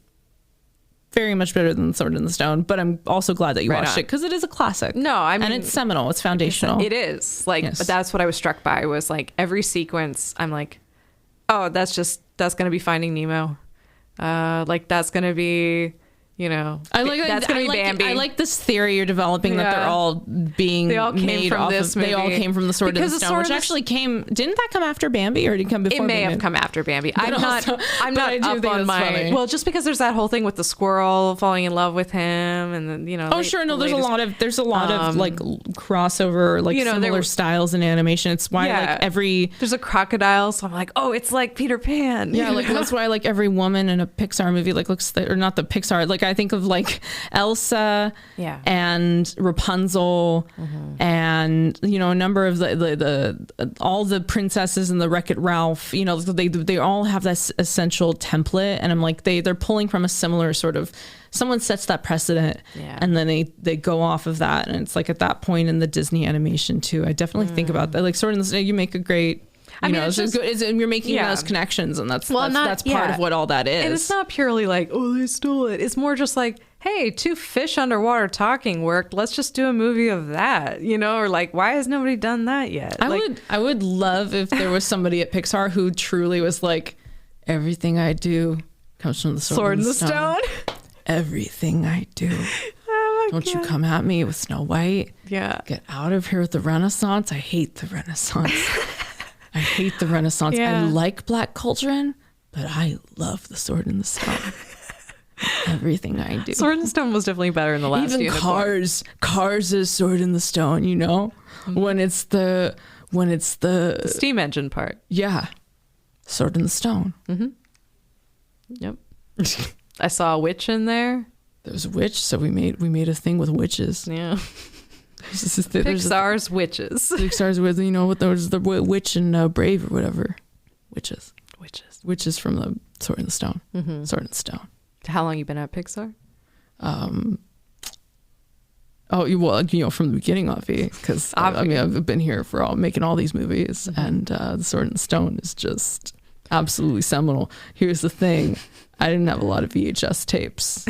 B: very much better than The Sword and the Stone. But I'm also glad that you watched it, because it is a classic.
A: No, I mean,
B: and it's seminal. It's foundational.
A: It is. Like, but that's what I was struck by, was like every sequence, I'm like, oh, that's going to be Finding Nemo. Like, that's going to be, that's going to be Bambi.
B: I like this theory you're developing that they're all being
A: they all came
B: made
A: from
B: off
A: this
B: of,
A: movie.
B: They all came from The Sword and the Stone, which actually didn't that come after Bambi, or did it come before Bambi?
A: It may have come after Bambi. I'm not up on
B: funny.
A: Well, just because there's that whole thing with the squirrel falling in love with him, and then,
B: there's a lot of like crossover, like similar styles in animation. It's why like there's a crocodile, so I'm like, oh, it's like Peter Pan. Yeah, like that's why like every woman in a Pixar movie like looks, or not the Pixar, like I think of like Elsa and Rapunzel and a number of the all the princesses in the Wreck-It Ralph, they all have this essential template, and I'm like they're pulling from a similar sort of, someone sets that precedent and then they go off of that, and it's like at that point in the Disney animation too, I definitely think about that, like Sword in the Stone, you make a great, you're making those connections, and that's part of what all that is.
A: And it's not purely like, oh, they stole it. It's more just like, hey, 2 fish underwater talking worked. Let's just do a movie of that, or like, why has nobody done that yet?
B: I would love if there was somebody at Pixar who truly was like, everything I do comes from the Sword and the Stone. Everything I do.
A: Oh
B: Don't you come at me with Snow White.
A: Yeah.
B: Get out of here with the Renaissance. I hate the Renaissance. I hate the Renaissance.
A: Yeah.
B: I like Black Cauldron, but I love the Sword in the Stone. Everything I do.
A: Sword and Stone was definitely better in the last
B: Even
A: unicorn.
B: Cars is Sword in the Stone, you know? When it's the
A: steam engine part.
B: yeah, Sword in the Stone.
A: Yep. I saw a witch in there.
B: There's a witch, so we made a thing with witches.
A: Yeah.
B: There's
A: Pixar's witches.
B: Pixar's with, you know, what there was the witch and Brave or whatever. Witches from the Sword in the Stone. Sword in the Stone.
A: How long you been at Pixar?
B: Oh, well, you know, from the beginning of it, because I mean, I've been here for making all these movies, and the Sword in the Stone is just absolutely seminal. Here's the thing: I didn't have a lot of VHS tapes,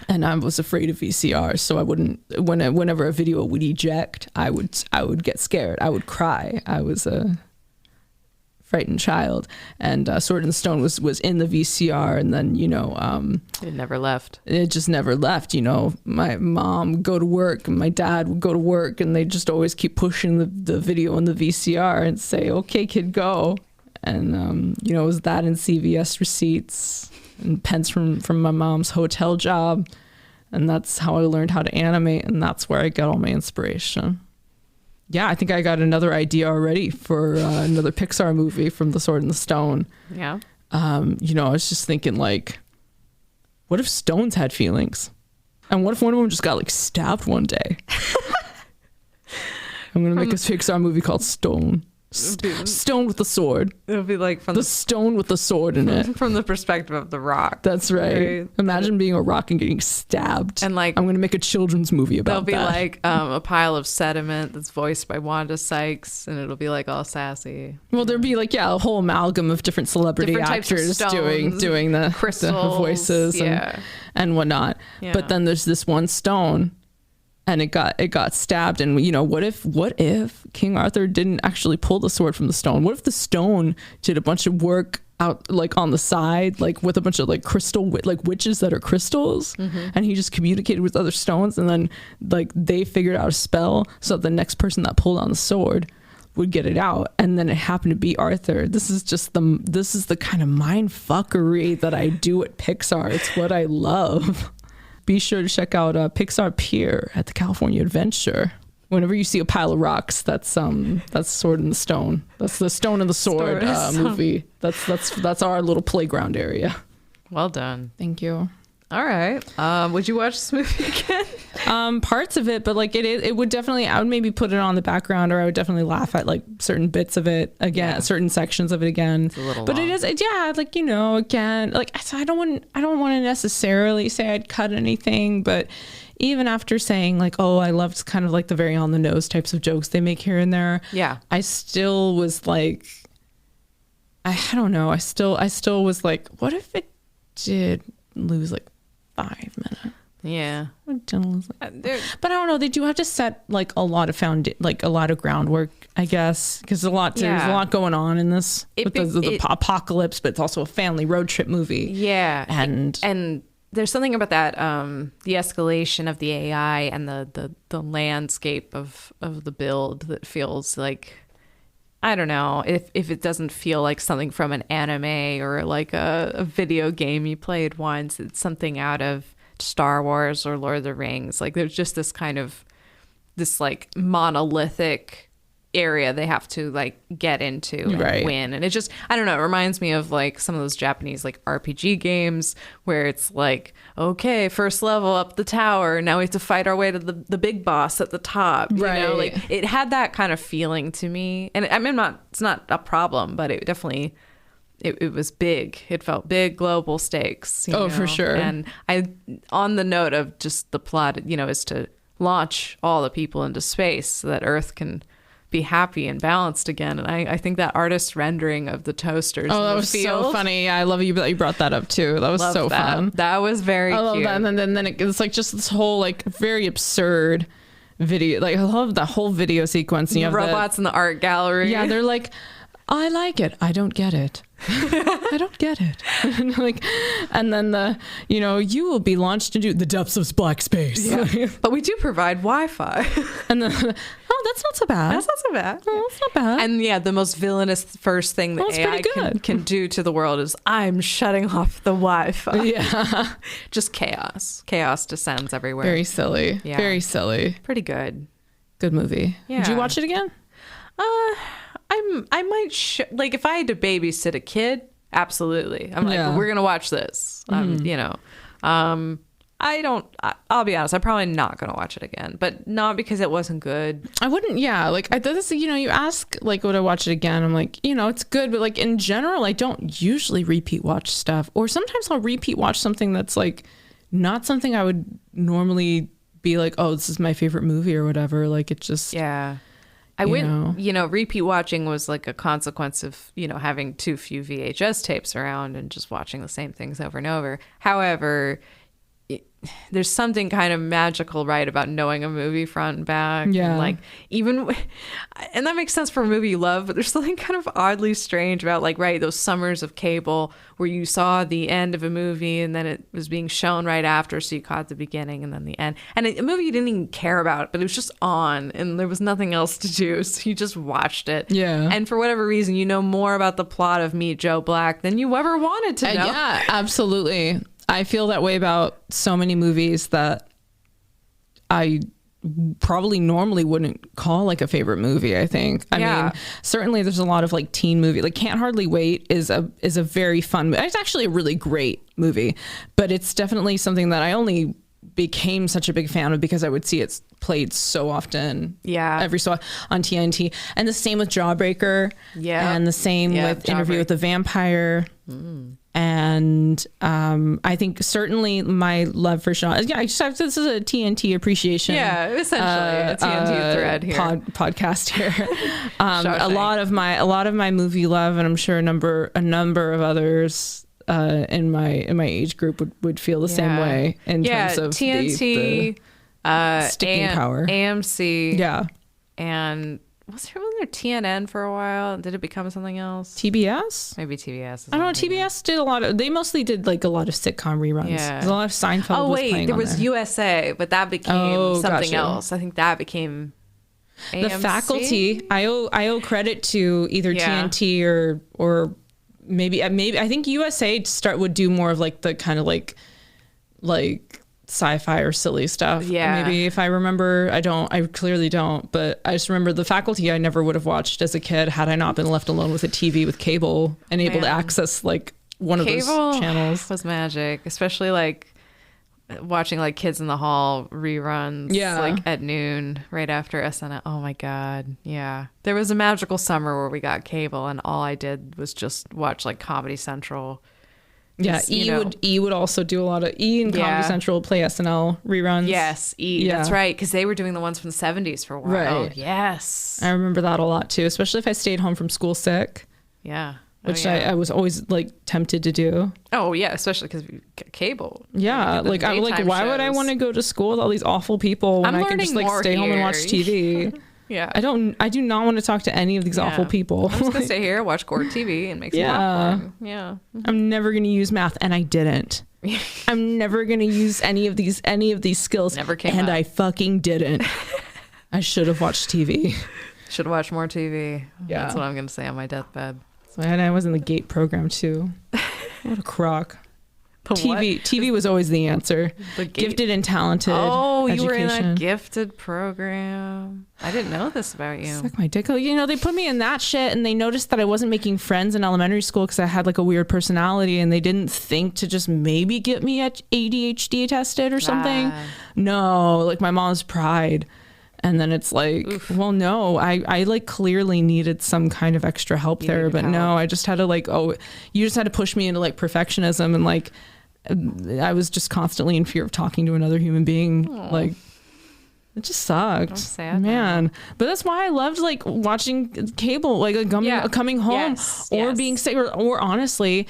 B: and I was afraid of VCR, so I wouldn't. Whenever a video would eject, I would get scared. I would cry. I was a frightened child, and Sword in the Stone was in the VCR, and then, you know,
A: It never left.
B: it just never left. You know, my mom would go to work and my dad would go to work, and they just always keep pushing the video in the VCR and say, okay, kid, go. And you know, it was that and CVS receipts and pens from my mom's hotel job, and that's how I learned how to animate, and that's where I got all my inspiration. Yeah, I think I got another idea already for another Pixar movie from The Sword in the Stone.
A: Yeah.
B: You know, I was just thinking, like, what if stones had feelings? And what if one of them just got, like, stabbed one day? I'm going to make a Pixar movie called Stone. Stone with the sword.
A: It'll be like from
B: The stone with the sword in it.
A: from the perspective of the rock.
B: That's right.
A: Right.
B: Imagine being a rock and getting stabbed.
A: And, like,
B: I'm going to make a children's movie
A: There'll
B: about
A: be
B: that.
A: like a pile of sediment that's voiced by Wanda Sykes, and it'll be like all sassy.
B: Well, there'd be like, yeah, a whole amalgam of different celebrity
A: Different types of
B: actors
A: stones,
B: doing the
A: crystals,
B: voices
A: yeah.
B: and whatnot.
A: Yeah.
B: But then there's this one stone, and it got stabbed. And, you know, what if King Arthur didn't actually pull the sword from the stone? What if the stone did a bunch of work out, like, on the side, like, with a bunch of, like, crystal, like, witches that are crystals, and he just communicated with other stones, and then, like, they figured out a spell so that the next person that pulled on the sword would get it out, and then it happened to be Arthur. This is the kind of mind fuckery that I do at Pixar. It's what I love. Be sure to check out Pixar Pier at the California Adventure. Whenever you see a pile of rocks, that's Sword in the Stone. That's the Stone and the Sword movie. That's our little playground area.
A: Well done.
B: Thank you.
A: All right. Would you watch this movie again?
B: Parts of it, but like it would definitely, I would maybe put it on the background, or I would definitely laugh at like certain bits of it again, certain sections of it again.
A: It's a little
B: but
A: long.
B: like, you know, again, like, so I don't want to necessarily say I'd cut anything, but even after saying like, oh, I loved kind of like the very on the nose types of jokes they make here and there.
A: Yeah.
B: I still was like, I don't know. I still was like, what if it did lose like 5 minutes?
A: Yeah.
B: But I don't know. They do have to set like a lot of groundwork, I guess, because there's a lot going on in this with the apocalypse, but it's also a family road trip movie.
A: Yeah.
B: And
A: there's something about that, the escalation of the AI and the landscape of the build that feels like, I don't know, if it doesn't feel like something from an anime or like a video game you played once, it's something out of Star Wars or Lord of the Rings. Like, there's just this kind of this like monolithic area they have to like get into and win, and it just, I don't know, it reminds me of like some of those Japanese like RPG games where it's like, okay, first level up the tower, now we have to fight our way to the big boss at the top, you know, like it had that kind of feeling to me. And I mean, it's not a problem, but it definitely it was big. It felt big, global stakes, you know?
B: For sure.
A: And on the note of just the plot, you know, is to launch all the people into space so that Earth can be happy and balanced again. And I think that artist rendering of the toasters.
B: Oh, that was so funny. I love you that you brought that up too. That was so fun.
A: That was very cute.
B: I love that. And then it's like just this whole like very absurd video. Like, I love the whole video sequence. And you have
A: robots in the art gallery.
B: Yeah, they're like, I like it. I don't get it. I don't get it. And then you will be launched into the depths of black space.
A: Yeah. But we do provide Wi-Fi.
B: And then, that's not so bad.
A: That's not so bad.
B: Oh, that's not bad.
A: And yeah, the most villainous first thing that AI can do to the world is I'm shutting off the Wi-Fi. Yeah. Just chaos. Chaos descends everywhere.
B: Very silly. Yeah. Very silly.
A: Pretty good.
B: Good movie. Yeah. Did you watch it again?
A: I might like if I had to babysit a kid, absolutely. I'm like, we're gonna watch this. I'll be honest, I'm probably not gonna watch it again, but not because it wasn't good.
B: I wouldn't. Yeah, like I thought this. You ask like, would I watch it again? I'm like, it's good, but like in general, I don't usually repeat watch stuff, or sometimes I'll repeat watch something that's like not something I would normally be like, oh, this is my favorite movie or whatever. Like it just
A: I went, repeat watching was like a consequence of, having too few VHS tapes around and just watching the same things over and over. However, there's something kind of magical, right, about knowing a movie front and back. Yeah. And that makes sense for a movie you love, but there's something kind of oddly strange about those summers of cable where you saw the end of a movie and then it was being shown right after. So you caught the beginning and then the end. And a movie you didn't even care about, but it was just on and there was nothing else to do. So you just watched it. Yeah. And for whatever reason, you know more about the plot of Meet Joe Black than you ever wanted to know.
B: Yeah, absolutely. I feel that way about so many movies that I probably normally wouldn't call like a favorite movie. I think. I mean, certainly there's a lot of like teen movie. Like Can't Hardly Wait is a very fun. It's actually a really great movie, but it's definitely something that I only became such a big fan of because I would see it played so often. Every so on TNT, and the same with Jawbreaker. And the same with Interview with the Vampire. And I think certainly my love for Sean. This is a TNT appreciation.
A: Yeah, essentially a TNT thread here.
B: Podcast here. a lot of my movie love, and I'm sure a number of others in my age group would feel the same way in terms of
A: TNT,
B: the sticking power.
A: AMC, and. Was there TNN for a while? Did it become something else?
B: TBS?
A: Maybe TBS.
B: I don't know. TBS did a lot of. They mostly did like a lot of sitcom reruns. Yeah. There's a lot of Seinfeld.
A: Oh wait, there was USA, but that became something else. I think that became AMC?
B: The Faculty. I owe credit to either TNT or maybe I think USA would do more of like the kind of like sci-fi or silly stuff. Yeah. Maybe if I remember, I clearly don't, but I just remember The Faculty I never would have watched as a kid had I not been left alone with a TV with cable and able to access like one of those channels.
A: Was magic, especially like watching like Kids in the Hall reruns like at noon right after SNL. Oh my God. Yeah. There was a magical summer where we got cable and all I did was just watch like Comedy Central.
B: Yeah, E would also do a lot of and Comedy Central would play SNL reruns.
A: Yes, that's right, because they were doing the ones from the 70s for a while. Right. Oh, yes.
B: I remember that a lot too, especially if I stayed home from school sick.
A: Yeah.
B: Which I was always like tempted to do.
A: Oh yeah, especially because cable.
B: Yeah, like why would I want to go to school with all these awful people when I can just like stay home and watch TV? Yeah. I do not want to talk to any of these awful people.
A: I'm just going to stay here, watch Core TV and make some popcorn. Yeah.
B: I'm never going to use math, and I didn't. I'm never going to use any of these skills.
A: Never came up.
B: I fucking didn't. I should have watched TV.
A: Should have watched more TV. Yeah. That's what I'm going to say on my deathbed.
B: So, and I was in the GATE program too. What a crock. TV was always the answer. Gifted and talented.
A: Oh, you were in a gifted program. I didn't know this about you.
B: Suck my dick. They put me in that shit, and they noticed that I wasn't making friends in elementary school because I had like a weird personality, and they didn't think to just maybe get me at ADHD tested or something. No, like my mom's pride. And then it's like, oof. Well, no, I like clearly needed some kind of extra help there, but no, I just had to you just had to push me into like perfectionism, and like I was just constantly in fear of talking to another human being. Aww. Like it just sucked, man. Now. But that's why I loved like watching cable, like coming home or being sick, or honestly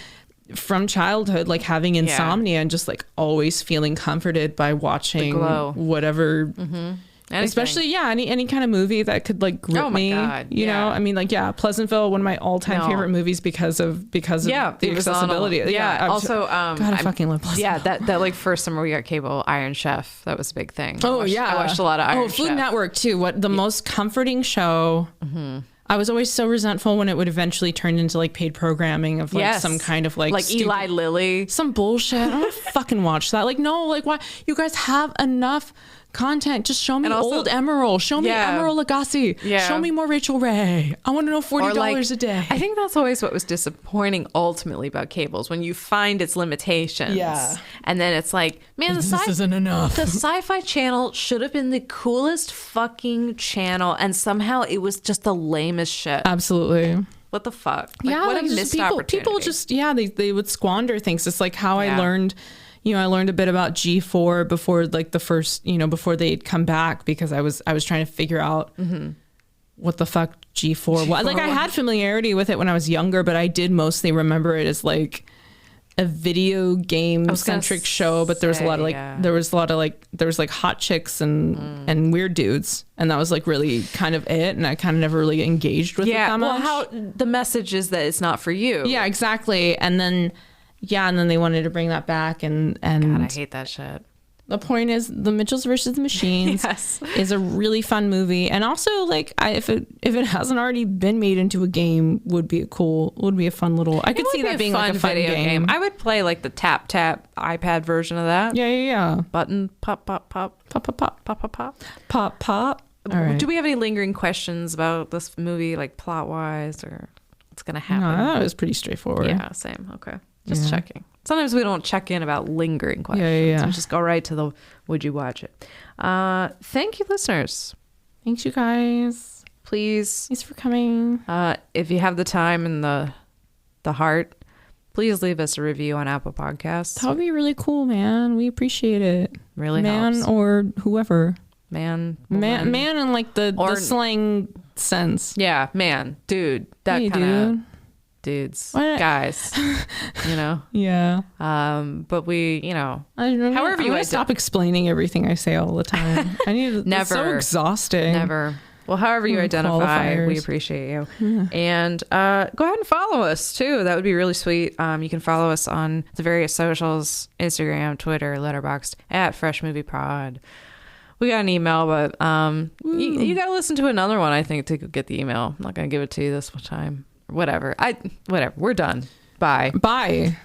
B: from childhood, like having insomnia and just like always feeling comforted by watching whatever. Mm-hmm.
A: Anything.
B: Especially, any kind of movie that could like grip
A: Oh my
B: me.
A: God,
B: you know, I mean, like, Pleasantville, one of my all-time favorite movies because of the accessibility.
A: Yeah. Also,
B: God, I fucking love Pleasantville.
A: Yeah, that like first summer we got cable, Iron Chef. That was a big thing.
B: Oh,
A: I watched a lot of Iron Chef.
B: Food Network too. What the most comforting show. I was always so resentful when it would eventually turn into like paid programming of like some kind of like
A: Eli Lilly,
B: some bullshit. I don't fucking watch that. Like, no, like, why? You guys have enough content. Just show me old Emerald. Show me Emerald Lagasse.
A: Yeah.
B: Show me more Rachel Ray. I want to know $40 a day.
A: I think that's always what was disappointing ultimately about cables, when you find its limitations.
B: Yeah.
A: And then it's like, man,
B: this isn't enough.
A: The Sci-Fi Channel should have been the coolest fucking channel, and somehow it was just the lamest shit.
B: Absolutely.
A: What the fuck? Like, what a missed opportunity.
B: People just, they would squander things. It's like how I learned... I learned a bit about G4 before like the first, before they'd come back, because I was trying to figure out what the fuck G4 was. Like, I had familiarity with it when I was younger, but I did mostly remember it as like a video game centric show. But there was a lot of there was hot chicks and weird dudes, and that was like really kind of it. And I kind of never really engaged with it that much.
A: Well, the message is that it's not for you.
B: Yeah, exactly. And then they wanted to bring that back, and
A: God, I hate that shit.
B: The point is, The Mitchells versus the Machines is a really fun movie, and also like if it hasn't already been made into a game, would be a fun little. I could see that being like a fun video game.
A: I would play like the tap iPad version of that.
B: Yeah.
A: Button pop pop pop
B: Pop pop pop
A: pop pop pop
B: pop pop. All right.
A: Do we have any lingering questions about this movie, like plot wise, or what's gonna happen?
B: No, that was pretty straightforward.
A: Yeah, same. Okay. Just checking. Sometimes we don't check in about lingering questions.
B: Yeah.
A: We just go right to the would you watch it. Thank you, listeners.
B: Thanks, you guys.
A: Please.
B: Thanks for coming.
A: If you have the time and the heart, please leave us a review on Apple Podcasts.
B: That would be really cool, man. We appreciate it.
A: Really
B: man
A: helps.
B: Or whoever.
A: Man
B: in like the slang sense.
A: Yeah, man, dude. That
B: hey,
A: kind of
B: dude.
A: Dudes,
B: What?
A: guys,
B: Yeah.
A: but we, however you
B: stop explaining everything I say all the time. I need
A: never.
B: It's so exhausting.
A: Never. Well, however you identify,
B: qualifiers.
A: we appreciate you. And go ahead and follow us too. That would be really sweet. You can follow us on the various socials: Instagram, Twitter, Letterboxd at Fresh Movie Pod. We got an email, but you got to listen to another one, I think, to get the email. I'm not going to give it to you this time. Whatever. We're done. Bye.
B: Bye.